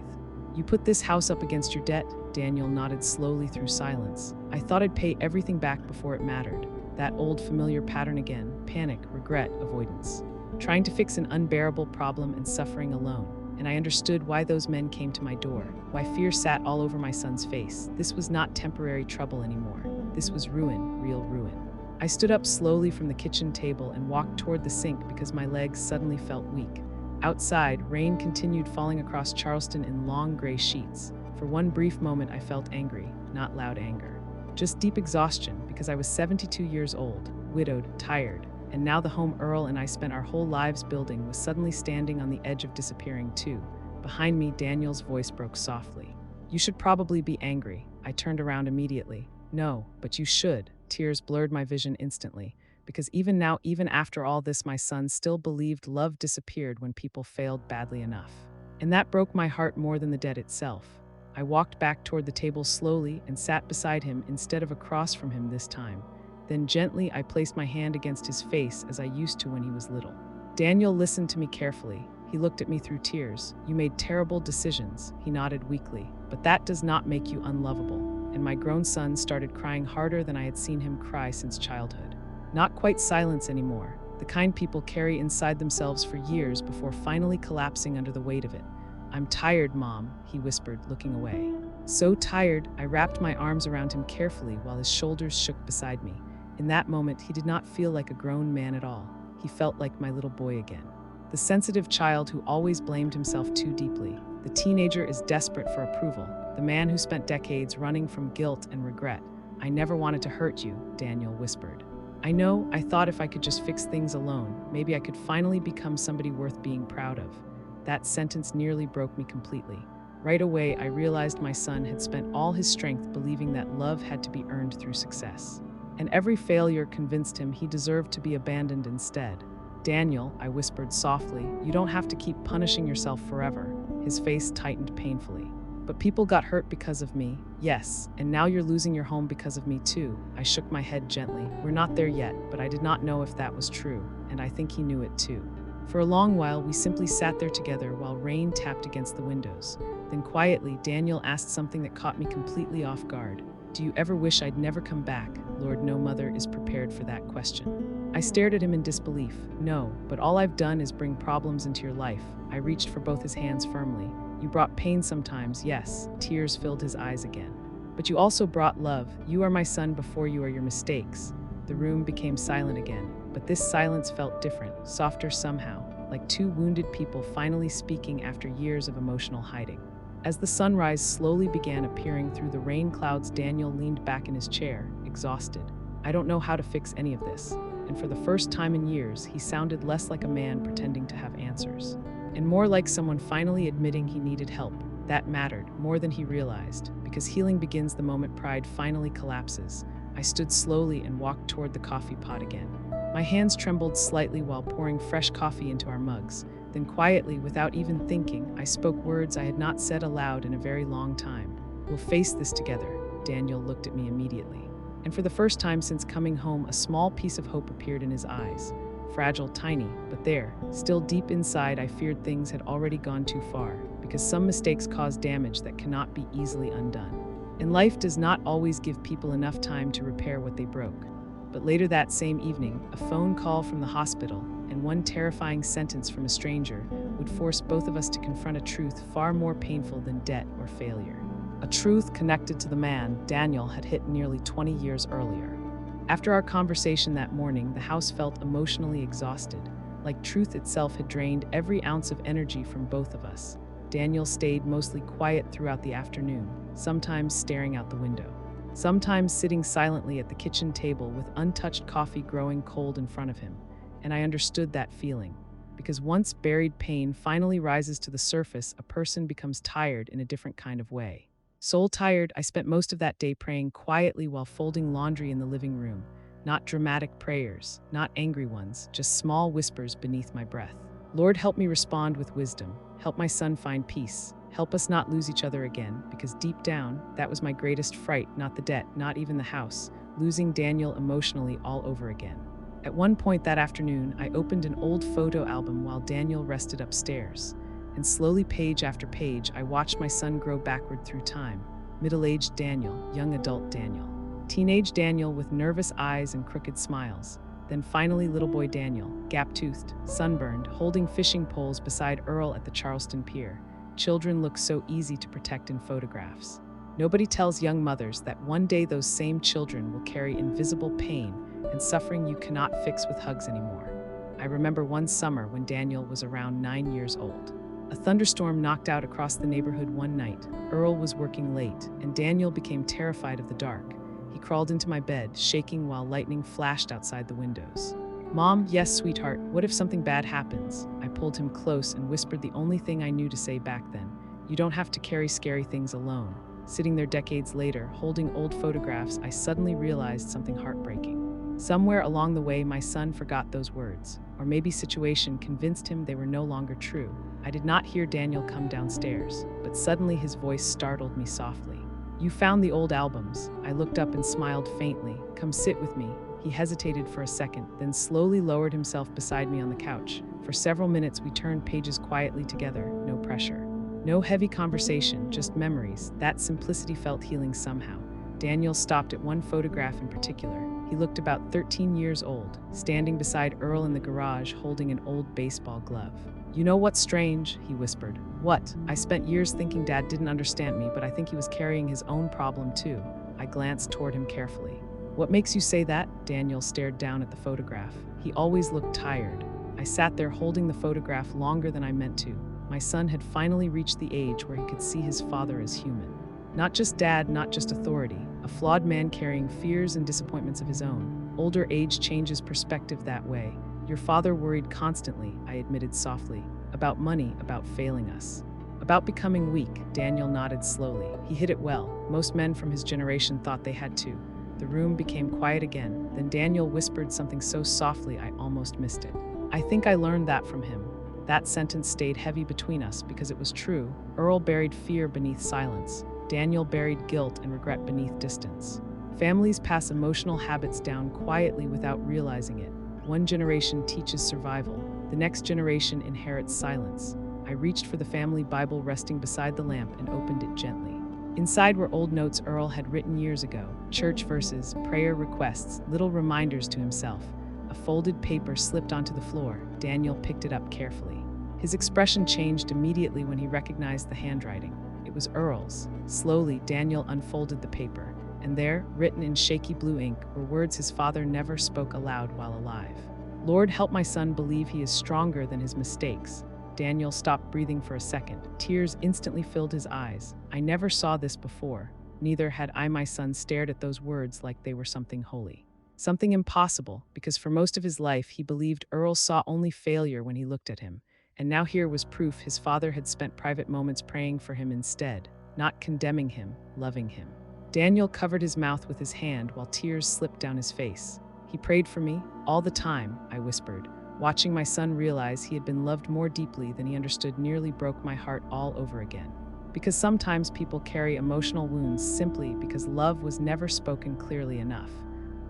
"You put this house up against your debt?" Daniel nodded slowly through silence. "I thought I'd pay everything back before it mattered." That old familiar pattern again: panic, regret, avoidance. Trying to fix an unbearable problem and suffering alone. And I understood why those men came to my door, why fear sat all over my son's face. This was not temporary trouble anymore. This was ruin, real ruin. I stood up slowly from the kitchen table and walked toward the sink because my legs suddenly felt weak. Outside, rain continued falling across Charleston in long gray sheets. For one brief moment, I felt angry, not loud anger. Just deep exhaustion, because I was 72 years old, widowed, tired, and now the home Earl and I spent our whole lives building was suddenly standing on the edge of disappearing too. Behind me, Daniel's voice broke softly. "You should probably be angry." I turned around immediately. "No, but you should." Tears blurred my vision instantly, because even now, even after all this, my son still believed love disappeared when people failed badly enough. And that broke my heart more than the debt itself. I walked back toward the table slowly and sat beside him instead of across from him this time. Then gently, I placed my hand against his face as I used to when he was little. Daniel listened to me carefully. He looked at me through tears. "You made terrible decisions," he nodded weakly, "but that does not make you unlovable." And my grown son started crying harder than I had seen him cry since childhood. Not quite silence anymore, the kind people carry inside themselves for years before finally collapsing under the weight of it. "I'm tired, Mom," he whispered, looking away. So tired, I wrapped my arms around him carefully while his shoulders shook beside me. In that moment, he did not feel like a grown man at all. He felt like my little boy again. The sensitive child who always blamed himself too deeply. The teenager is desperate for approval. The man who spent decades running from guilt and regret. "I never wanted to hurt you," Daniel whispered. "I know, I thought if I could just fix things alone, maybe I could finally become somebody worth being proud of." That sentence nearly broke me completely. Right away, I realized my son had spent all his strength believing that love had to be earned through success. And every failure convinced him he deserved to be abandoned instead. "Daniel," I whispered softly, "you don't have to keep punishing yourself forever." His face tightened painfully. "But people got hurt because of me." "Yes, and now you're losing your home because of me too." I shook my head gently. "We're not there yet," but I did not know if that was true, and I think he knew it too. For a long while, we simply sat there together while rain tapped against the windows. Then quietly, Daniel asked something that caught me completely off guard. Do you ever wish I'd never come back? Lord, no mother is prepared for that question. I stared at him in disbelief. No, but all I've done is bring problems into your life. I reached for both his hands firmly. You brought pain sometimes, yes. Tears filled his eyes again. But you also brought love. You are my son before you are your mistakes. The room became silent again, but this silence felt different, softer somehow, like two wounded people finally speaking after years of emotional hiding. As the sunrise slowly began appearing through the rain clouds, Daniel leaned back in his chair, exhausted. I don't know how to fix any of this. And for the first time in years, he sounded less like a man pretending to have answers, and more like someone finally admitting he needed help. That mattered more than he realized, because healing begins the moment pride finally collapses. I stood slowly and walked toward the coffee pot again. My hands trembled slightly while pouring fresh coffee into our mugs. Then quietly, without even thinking, I spoke words I had not said aloud in a very long time. We'll face this together. Daniel looked at me immediately. And for the first time since coming home, a small piece of hope appeared in his eyes. Fragile, tiny, but there, still deep inside, I feared things had already gone too far, because some mistakes cause damage that cannot be easily undone. And life does not always give people enough time to repair what they broke. But later that same evening, a phone call from the hospital and one terrifying sentence from a stranger would force both of us to confront a truth far more painful than debt or failure. A truth connected to the man Daniel had hit nearly 20 years earlier. After our conversation that morning, the house felt emotionally exhausted, like truth itself had drained every ounce of energy from both of us. Daniel stayed mostly quiet throughout the afternoon, sometimes staring out the window, sometimes sitting silently at the kitchen table with untouched coffee growing cold in front of him. And I understood that feeling, because once buried pain finally rises to the surface, a person becomes tired in a different kind of way. Soul tired, I spent most of that day praying quietly while folding laundry in the living room. Not dramatic prayers, not angry ones, just small whispers beneath my breath. Lord, help me respond with wisdom. Help my son find peace. Help us not lose each other again, because deep down, that was my greatest fright, not the debt, not even the house, losing Daniel emotionally all over again. At one point that afternoon, I opened an old photo album while Daniel rested upstairs, and slowly, page after page, I watched my son grow backward through time. Middle-aged Daniel, young adult Daniel, teenage Daniel with nervous eyes and crooked smiles, then finally little boy Daniel, gap-toothed, sunburned, holding fishing poles beside Earl at the Charleston Pier. Children look so easy to protect in photographs. Nobody tells young mothers that one day those same children will carry invisible pain and suffering you cannot fix with hugs anymore. I remember one summer when Daniel was around 9 years old. A thunderstorm knocked out across the neighborhood one night. Earl was working late, and Daniel became terrified of the dark. He crawled into my bed, shaking while lightning flashed outside the windows. Mom, yes, sweetheart, what if something bad happens? I pulled him close and whispered the only thing I knew to say back then. You don't have to carry scary things alone. Sitting there decades later, holding old photographs, I suddenly realized something heartbreaking. Somewhere along the way, my son forgot those words, or maybe situation convinced him they were no longer true. I did not hear Daniel come downstairs, but suddenly his voice startled me softly. You found the old albums. I looked up and smiled faintly. Come sit with me. He hesitated for a second, then slowly lowered himself beside me on the couch. For several minutes, we turned pages quietly together, no pressure. No heavy conversation, just memories. That simplicity felt healing somehow. Daniel stopped at one photograph in particular. He looked about 13 years old, standing beside Earl in the garage holding an old baseball glove. You know what's strange? He whispered. What? I spent years thinking Dad didn't understand me, but I think he was carrying his own problem too. I glanced toward him carefully. What makes you say that? Daniel stared down at the photograph. He always looked tired. I sat there holding the photograph longer than I meant to. My son had finally reached the age where he could see his father as human. Not just dad, not just authority, a flawed man carrying fears and disappointments of his own. Older age changes perspective that way. Your father worried constantly, I admitted softly, about money, about failing us, about becoming weak. Daniel nodded slowly. He hit it well. Most men from his generation thought they had to. The room became quiet again. Then Daniel whispered something so softly I almost missed it. I think I learned that from him. That sentence stayed heavy between us because it was true. Earl buried fear beneath silence. Daniel buried guilt and regret beneath distance. Families pass emotional habits down quietly without realizing it. One generation teaches survival. The next generation inherits silence. I reached for the family Bible resting beside the lamp and opened it gently. Inside were old notes Earl had written years ago, church verses, prayer requests, little reminders to himself. A folded paper slipped onto the floor. Daniel picked it up carefully. His expression changed immediately when he recognized the handwriting. It was Earl's. Slowly, Daniel unfolded the paper, and there, written in shaky blue ink, were words his father never spoke aloud while alive. Lord, help my son believe he is stronger than his mistakes. Daniel stopped breathing for a second. Tears instantly filled his eyes. I never saw this before. Neither had I. My son stared at those words like they were something holy. Something impossible, because for most of his life he believed Earl saw only failure when he looked at him. And now here was proof his father had spent private moments praying for him instead, not condemning him, loving him. Daniel covered his mouth with his hand while tears slipped down his face. He prayed for me, all the time, I whispered. Watching my son realize he had been loved more deeply than he understood nearly broke my heart all over again. Because sometimes people carry emotional wounds simply because love was never spoken clearly enough.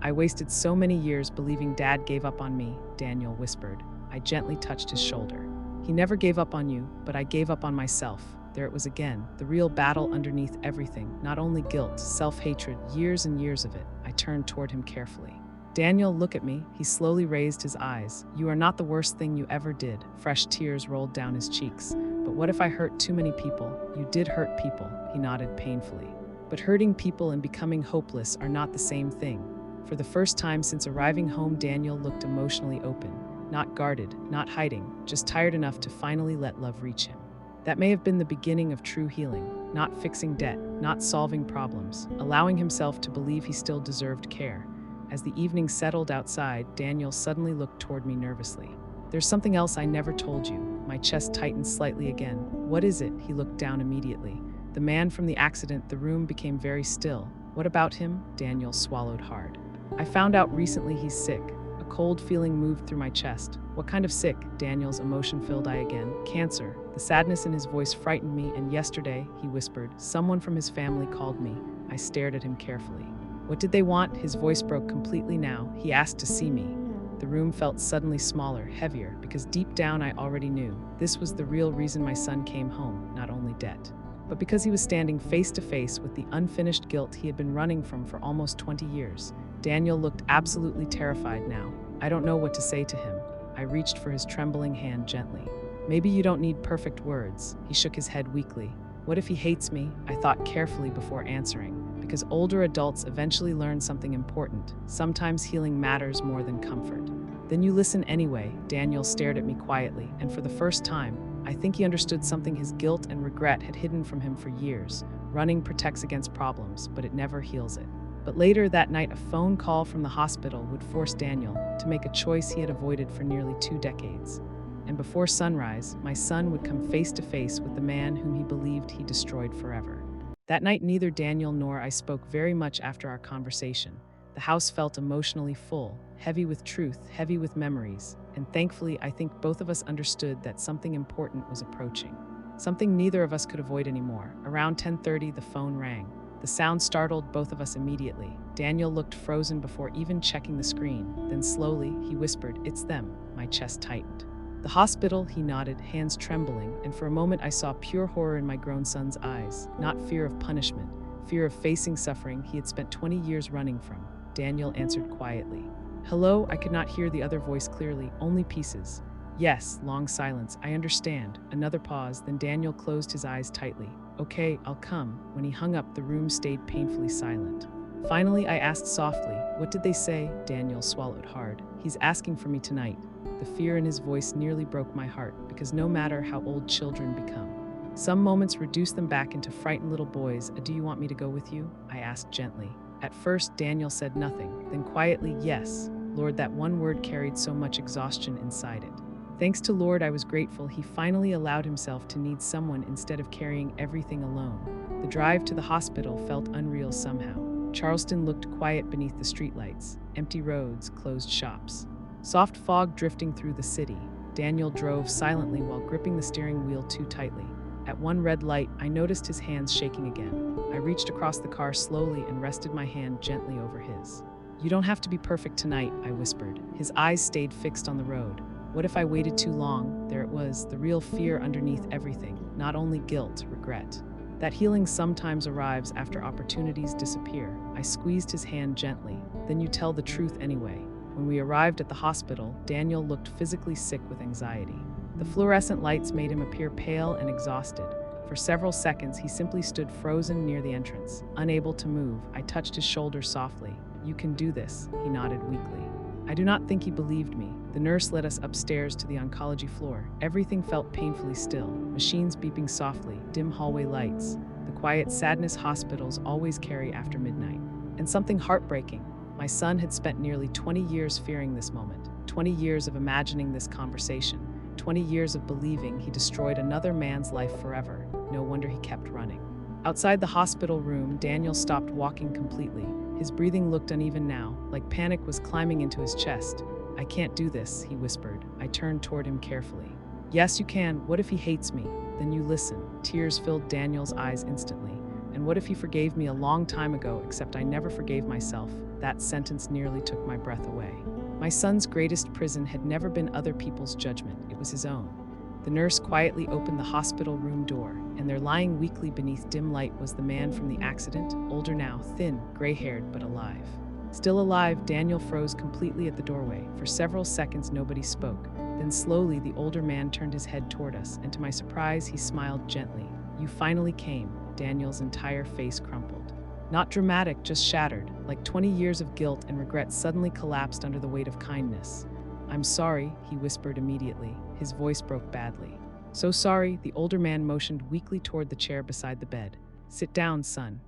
I wasted so many years believing Dad gave up on me, Daniel whispered. I gently touched his shoulder. He never gave up on you, but I gave up on myself. There it was again, the real battle underneath everything, not only guilt, self-hatred, years and years of it. I turned toward him carefully. Daniel, look at me. He slowly raised his eyes. You are not the worst thing you ever did. Fresh tears rolled down his cheeks. But what if I hurt too many people? You did hurt people, he nodded painfully. But hurting people and becoming hopeless are not the same thing. For the first time since arriving home, Daniel looked emotionally open. Not guarded, not hiding, just tired enough to finally let love reach him. That may have been the beginning of true healing. Not fixing debt, not solving problems, allowing himself to believe he still deserved care. As the evening settled outside, Daniel suddenly looked toward me nervously. There's something else I never told you. My chest tightened slightly again. What is it? He looked down immediately. The man from the accident. The room became very still. What about him? Daniel swallowed hard. I found out recently he's sick. A cold feeling moved through my chest. What kind of sick? Daniel's emotion-filled eye again. Cancer. The sadness in his voice frightened me, and yesterday, he whispered, someone from his family called me. I stared at him carefully. What did they want? His voice broke completely now. He asked to see me. The room felt suddenly smaller, heavier, because deep down I already knew. This was the real reason my son came home, not only debt, but because he was standing face to face with the unfinished guilt he had been running from for almost 20 years. Daniel looked absolutely terrified now. I don't know what to say to him. I reached for his trembling hand gently. Maybe you don't need perfect words. He shook his head weakly. What if he hates me? I thought carefully before answering. Because older adults eventually learn something important. Sometimes healing matters more than comfort. Then you listen anyway. Daniel stared at me quietly, and for the first time, I think he understood something his guilt and regret had hidden from him for years. Running protects against problems, but it never heals it. But later that night, a phone call from the hospital would force Daniel to make a choice he had avoided for nearly 2 decades. And before sunrise, my son would come face to face with the man whom he believed he destroyed forever. That night, neither Daniel nor I spoke very much after our conversation. The house felt emotionally full, heavy with truth, heavy with memories, and thankfully, I think both of us understood that something important was approaching. Something neither of us could avoid anymore. Around 10:30, the phone rang. The sound startled both of us immediately. Daniel looked frozen before even checking the screen. Then slowly, he whispered, "It's them." My chest tightened. The hospital, he nodded, hands trembling, and for a moment I saw pure horror in my grown son's eyes. Not fear of punishment, fear of facing suffering he had spent 20 years running from. Daniel answered quietly. Hello, I could not hear the other voice clearly, only pieces. Yes, long silence, I understand. Another pause, then Daniel closed his eyes tightly. Okay, I'll come. When he hung up, the room stayed painfully silent. Finally, I asked softly, what did they say? Daniel swallowed hard. He's asking for me tonight. The fear in his voice nearly broke my heart, because no matter how old children become, some moments reduce them back into frightened little boys. Do you want me to go with you? I asked gently. At first, Daniel said nothing, then quietly, yes. Lord, that one word carried so much exhaustion inside it. Thanks to Lord, I was grateful he finally allowed himself to need someone instead of carrying everything alone. The drive to the hospital felt unreal somehow. Charleston looked quiet beneath the streetlights, empty roads, closed shops. Soft fog drifting through the city. Daniel drove silently while gripping the steering wheel too tightly. At one red light, I noticed his hands shaking again. I reached across the car slowly and rested my hand gently over his. You don't have to be perfect tonight, I whispered. His eyes stayed fixed on the road. What if I waited too long? There it was, the real fear underneath everything, not only guilt, regret. That healing sometimes arrives after opportunities disappear. I squeezed his hand gently. Then you tell the truth anyway. When we arrived at the hospital, Daniel looked physically sick with anxiety. The fluorescent lights made him appear pale and exhausted. For several seconds, he simply stood frozen near the entrance. Unable to move, I touched his shoulder softly. "You can do this," he nodded weakly. I do not think he believed me. The nurse led us upstairs to the oncology floor. Everything felt painfully still. Machines beeping softly, dim hallway lights, the quiet sadness hospitals always carry after midnight. And something heartbreaking. My son had spent nearly 20 years fearing this moment, 20 years of imagining this conversation, 20 years of believing he destroyed another man's life forever. No wonder he kept running. Outside the hospital room, Daniel stopped walking completely. His breathing looked uneven now, like panic was climbing into his chest. "I can't do this," he whispered. I turned toward him carefully. "Yes, you can. What if he hates me? Then you listen." Tears filled Daniel's eyes instantly. "And what if he forgave me a long time ago, except I never forgave myself?" That sentence nearly took my breath away. My son's greatest prison had never been other people's judgment. It was his own. The nurse quietly opened the hospital room door, and there lying weakly beneath dim light was the man from the accident, older now, thin, gray-haired, but alive. Still alive, Daniel froze completely at the doorway. For several seconds, nobody spoke. Then slowly, the older man turned his head toward us, and to my surprise, he smiled gently. "You finally came." Daniel's entire face crumpled. Not dramatic, just shattered, like 20 years of guilt and regret suddenly collapsed under the weight of kindness. "I'm sorry," he whispered immediately. His voice broke badly. "So sorry," the older man motioned weakly toward the chair beside the bed. "Sit down, son."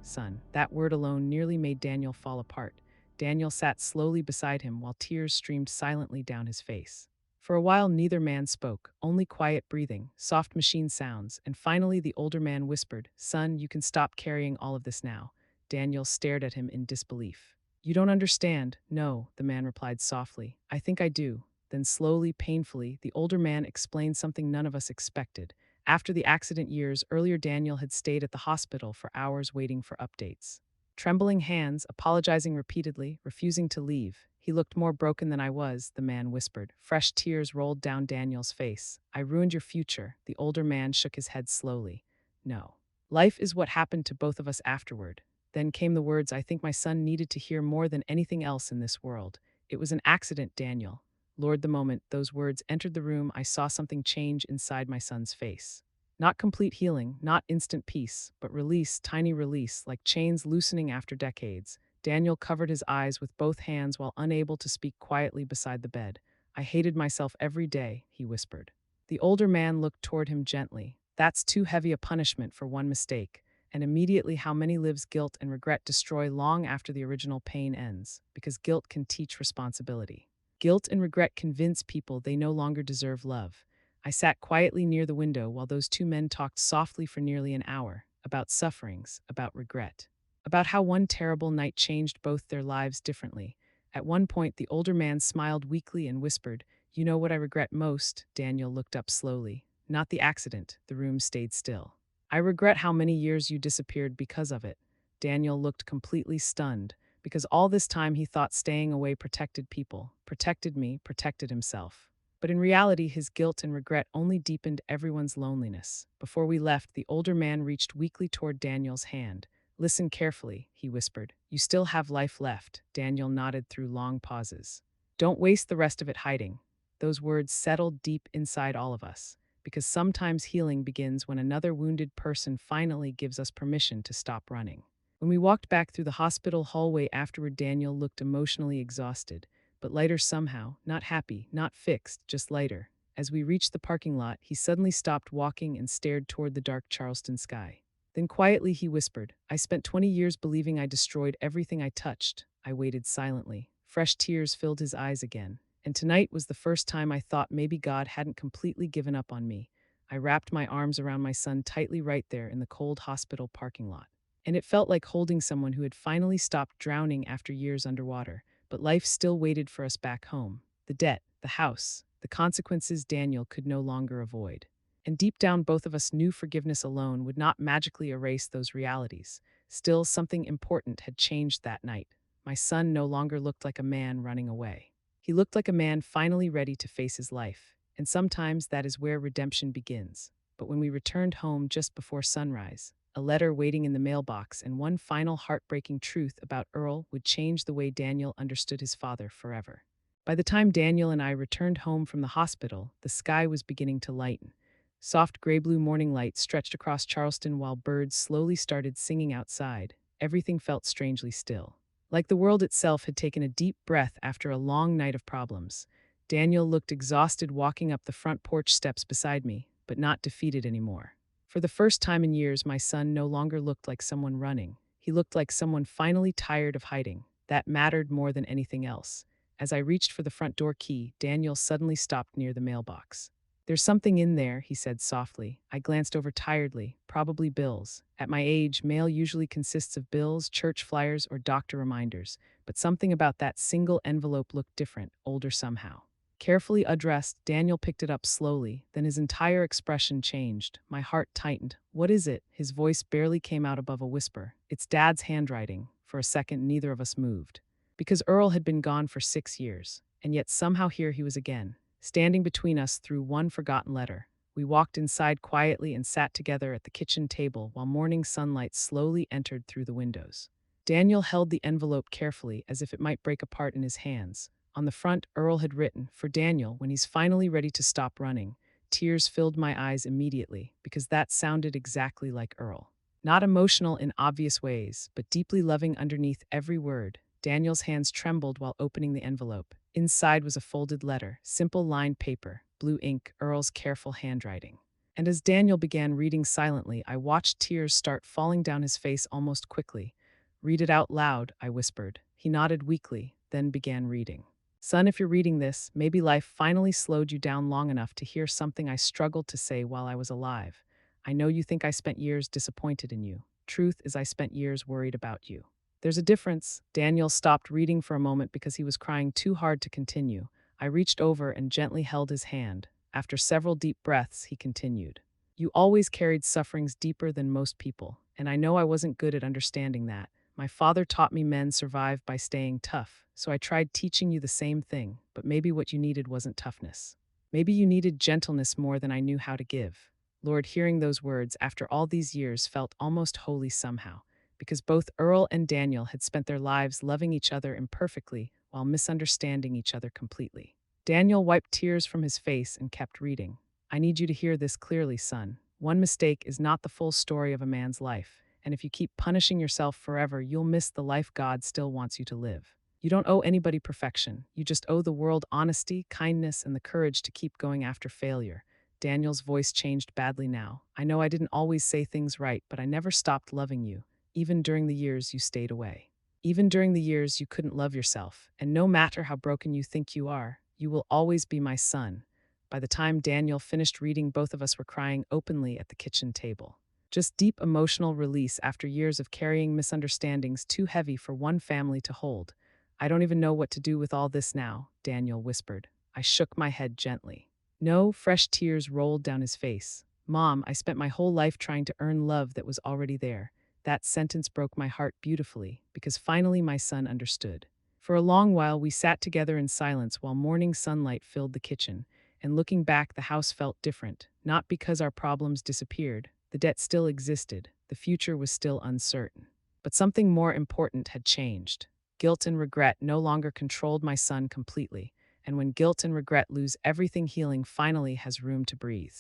That word alone nearly made Daniel fall apart. Daniel sat slowly beside him while tears streamed silently down his face. For a while, neither man spoke, only quiet breathing, soft machine sounds, and finally the older man whispered, "Son, you can stop carrying all of this now." Daniel stared at him in disbelief. "You don't understand." "No," the man replied softly. "I think I do." Then slowly, painfully, the older man explained something none of us expected. After the accident years earlier, Daniel had stayed at the hospital for hours waiting for updates. Trembling hands, apologizing repeatedly, refusing to leave. "He looked more broken than I was," the man whispered. Fresh tears rolled down Daniel's face. "I ruined your future." The older man shook his head slowly. "No. Life is what happened to both of us afterward." Then came the words I think my son needed to hear more than anything else in this world. "It was an accident, Daniel." Lord, the moment those words entered the room, I saw something change inside my son's face. Not complete healing, not instant peace, but release, tiny release, like chains loosening after decades. Daniel covered his eyes with both hands while unable to speak quietly beside the bed. "I hated myself every day," he whispered. The older man looked toward him gently. "That's too heavy a punishment for one mistake." And immediately how many lives guilt and regret destroy long after the original pain ends, because guilt can teach responsibility. Guilt and regret convince people they no longer deserve love. I sat quietly near the window while those two men talked softly for nearly an hour, about sufferings, about regret, about how one terrible night changed both their lives differently. At one point, the older man smiled weakly and whispered, "You know what I regret most?" Daniel looked up slowly. "Not the accident." The room stayed still. "I regret how many years you disappeared because of it." Daniel looked completely stunned, because all this time he thought staying away protected people, protected me, protected himself. But in reality, his guilt and regret only deepened everyone's loneliness. Before we left, the older man reached weakly toward Daniel's hand. "Listen carefully," he whispered. "You still have life left." Daniel nodded through long pauses. "Don't waste the rest of it hiding." Those words settled deep inside all of us, because sometimes healing begins when another wounded person finally gives us permission to stop running. When we walked back through the hospital hallway afterward, Daniel looked emotionally exhausted, but lighter somehow, not happy, not fixed, just lighter. As we reached the parking lot, he suddenly stopped walking and stared toward the dark Charleston sky. Then quietly he whispered, "I spent 20 years believing I destroyed everything I touched." I waited silently. Fresh tears filled his eyes again. And tonight was the first time I thought maybe God hadn't completely given up on me. I wrapped my arms around my son tightly right there in the cold hospital parking lot. And it felt like holding someone who had finally stopped drowning after years underwater. But life still waited for us back home. The debt, the house, the consequences Daniel could no longer avoid. And deep down, both of us knew forgiveness alone would not magically erase those realities. Still, something important had changed that night. My son no longer looked like a man running away. He looked like a man finally ready to face his life. And sometimes that is where redemption begins. But when we returned home just before sunrise, a letter waiting in the mailbox, and one final heartbreaking truth about Earl would change the way Daniel understood his father forever. By the time Daniel and I returned home from the hospital, the sky was beginning to lighten. Soft gray-blue morning light stretched across Charleston while birds slowly started singing outside. Everything felt strangely still. Like the world itself had taken a deep breath after a long night of problems. Daniel looked exhausted walking up the front porch steps beside me, but not defeated anymore. For the first time in years, my son no longer looked like someone running. He looked like someone finally tired of hiding. That mattered more than anything else. As I reached for the front door key, Daniel suddenly stopped near the mailbox. "There's something in there," he said softly. I glanced over tiredly. Probably bills. At my age, mail usually consists of bills, church flyers, or doctor reminders, but something about that single envelope looked different, older somehow. Carefully addressed, Daniel picked it up slowly, then his entire expression changed. My heart tightened. "What is it?" His voice barely came out above a whisper. "It's Dad's handwriting." For a second, neither of us moved. Because Earl had been gone for 6 years, and yet somehow here he was again, standing between us through one forgotten letter. We walked inside quietly and sat together at the kitchen table while morning sunlight slowly entered through the windows. Daniel held the envelope carefully as if it might break apart in his hands. On the front, Earl had written, "For Daniel, when he's finally ready to stop running." Tears filled my eyes immediately, because that sounded exactly like Earl. Not emotional in obvious ways, but deeply loving underneath every word. Daniel's hands trembled while opening the envelope. Inside was a folded letter, simple lined paper, blue ink, Earl's careful handwriting. And as Daniel began reading silently, I watched tears start falling down his face almost quickly. "Read it out loud," I whispered. He nodded weakly, then began reading. "Son, if you're reading this, maybe life finally slowed you down long enough to hear something I struggled to say while I was alive. I know you think I spent years disappointed in you. Truth is, I spent years worried about you. There's a difference." Daniel stopped reading for a moment because he was crying too hard to continue. I reached over and gently held his hand. After several deep breaths, he continued. "You always carried sufferings deeper than most people, and I know I wasn't good at understanding that. My father taught me men survive by staying tough, so I tried teaching you the same thing, but maybe what you needed wasn't toughness. Maybe you needed gentleness more than I knew how to give." Lord, hearing those words after all these years felt almost holy somehow, because both Earl and Daniel had spent their lives loving each other imperfectly while misunderstanding each other completely. Daniel wiped tears from his face and kept reading. "I need you to hear this clearly, son. One mistake is not the full story of a man's life, and if you keep punishing yourself forever, you'll miss the life God still wants you to live. You don't owe anybody perfection. You just owe the world honesty, kindness, and the courage to keep going after failure." Daniel's voice changed badly now. "I know I didn't always say things right, but I never stopped loving you, even during the years you stayed away. Even during the years you couldn't love yourself, and no matter how broken you think you are, you will always be my son." By the time Daniel finished reading, both of us were crying openly at the kitchen table. Just deep emotional release after years of carrying misunderstandings too heavy for one family to hold. "I don't even know what to do with all this now," Daniel whispered. I shook my head gently. No, fresh tears rolled down his face. "Mom, I spent my whole life trying to earn love that was already there." That sentence broke my heart beautifully, because finally my son understood. For a long while, we sat together in silence while morning sunlight filled the kitchen, and looking back, the house felt different, not because our problems disappeared. The debt still existed, the future was still uncertain. But something more important had changed. Guilt and regret no longer controlled my son completely, and when guilt and regret lose everything, healing finally has room to breathe.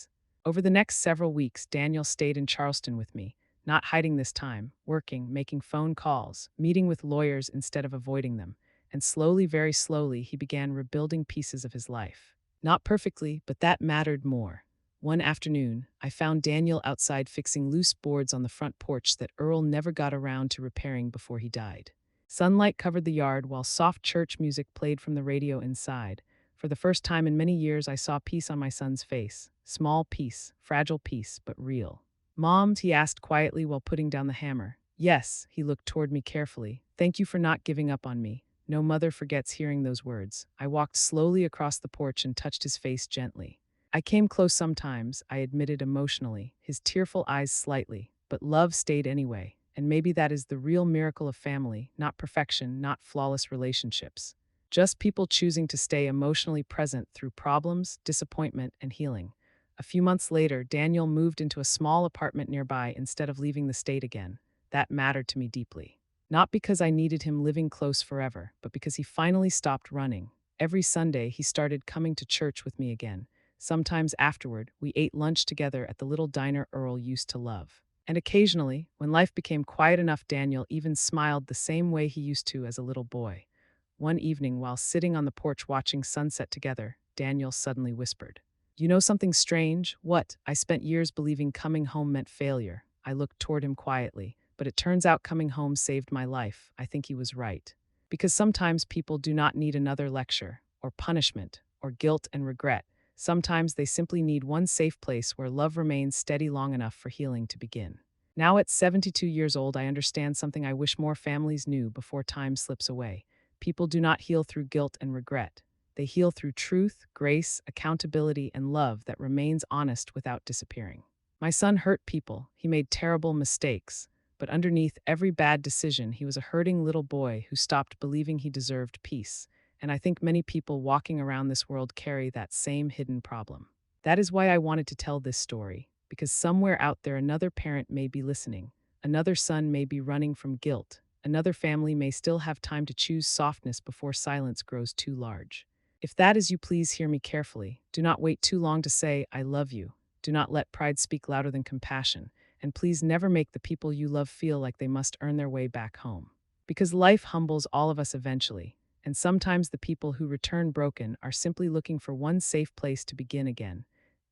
Over the next several weeks, Daniel stayed in Charleston with me, not hiding this time, working, making phone calls, meeting with lawyers instead of avoiding them, and slowly, very slowly, he began rebuilding pieces of his life. Not perfectly, but that mattered more. One afternoon, I found Daniel outside fixing loose boards on the front porch that Earl never got around to repairing before he died. Sunlight covered the yard while soft church music played from the radio inside. For the first time in many years, I saw peace on my son's face. Small peace, fragile peace, but real. "Mom," he asked quietly while putting down the hammer. "Yes," he looked toward me carefully. "Thank you for not giving up on me." No mother forgets hearing those words. I walked slowly across the porch and touched his face gently. "I came close sometimes," I admitted emotionally, his tearful eyes slightly, "but love stayed anyway. And maybe that is the real miracle of family, not perfection, not flawless relationships. Just people choosing to stay emotionally present through problems, disappointment, and healing." A few months later, Daniel moved into a small apartment nearby instead of leaving the state again. That mattered to me deeply. Not because I needed him living close forever, but because he finally stopped running. Every Sunday, he started coming to church with me again. Sometimes afterward, we ate lunch together at the little diner Earl used to love. And occasionally, when life became quiet enough, Daniel even smiled the same way he used to as a little boy. One evening, while sitting on the porch watching sunset together, Daniel suddenly whispered, "You know something strange? What? I spent years believing coming home meant failure." I looked toward him quietly, but it turns out coming home saved my life. I think he was right. Because sometimes people do not need another lecture, or punishment, or guilt and regret. Sometimes they simply need one safe place where love remains steady long enough for healing to begin. Now at 72 years old, I understand something I wish more families knew before time slips away. People do not heal through guilt and regret. They heal through truth, grace, accountability, and love that remains honest without disappearing. My son hurt people. He made terrible mistakes. But underneath every bad decision, he was a hurting little boy who stopped believing he deserved peace. And I think many people walking around this world carry that same hidden problem. That is why I wanted to tell this story, because somewhere out there another parent may be listening, another son may be running from guilt, another family may still have time to choose softness before silence grows too large. If that is you, please hear me carefully. Do not wait too long to say, "I love you." Do not let pride speak louder than compassion. And please never make the people you love feel like they must earn their way back home. Because life humbles all of us eventually, and sometimes the people who return broken are simply looking for one safe place to begin again.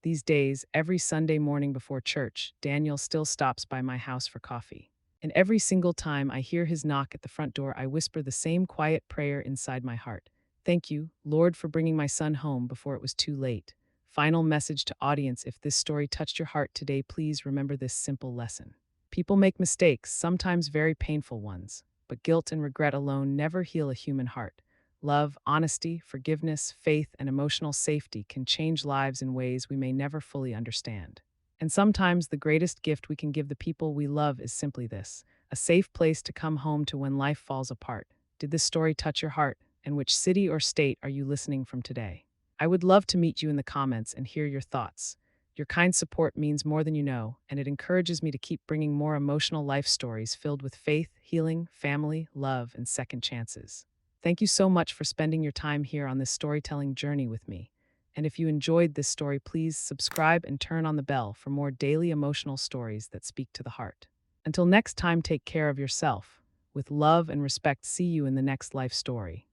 These days, every Sunday morning before church, Daniel still stops by my house for coffee. And every single time I hear his knock at the front door, I whisper the same quiet prayer inside my heart. Thank you, Lord, for bringing my son home before it was too late. Final message to audience: if this story touched your heart today, please remember this simple lesson. People make mistakes, sometimes very painful ones, but guilt and regret alone never heal a human heart. Love, honesty, forgiveness, faith, and emotional safety can change lives in ways we may never fully understand. And sometimes the greatest gift we can give the people we love is simply this: a safe place to come home to when life falls apart. Did this story touch your heart? And which city or state are you listening from today? I would love to meet you in the comments and hear your thoughts. Your kind support means more than you know, and it encourages me to keep bringing more emotional life stories filled with faith, healing, family, love, and second chances. Thank you so much for spending your time here on this storytelling journey with me. And if you enjoyed this story, please subscribe and turn on the bell for more daily emotional stories that speak to the heart. Until next time, take care of yourself. With love and respect, see you in the next life story.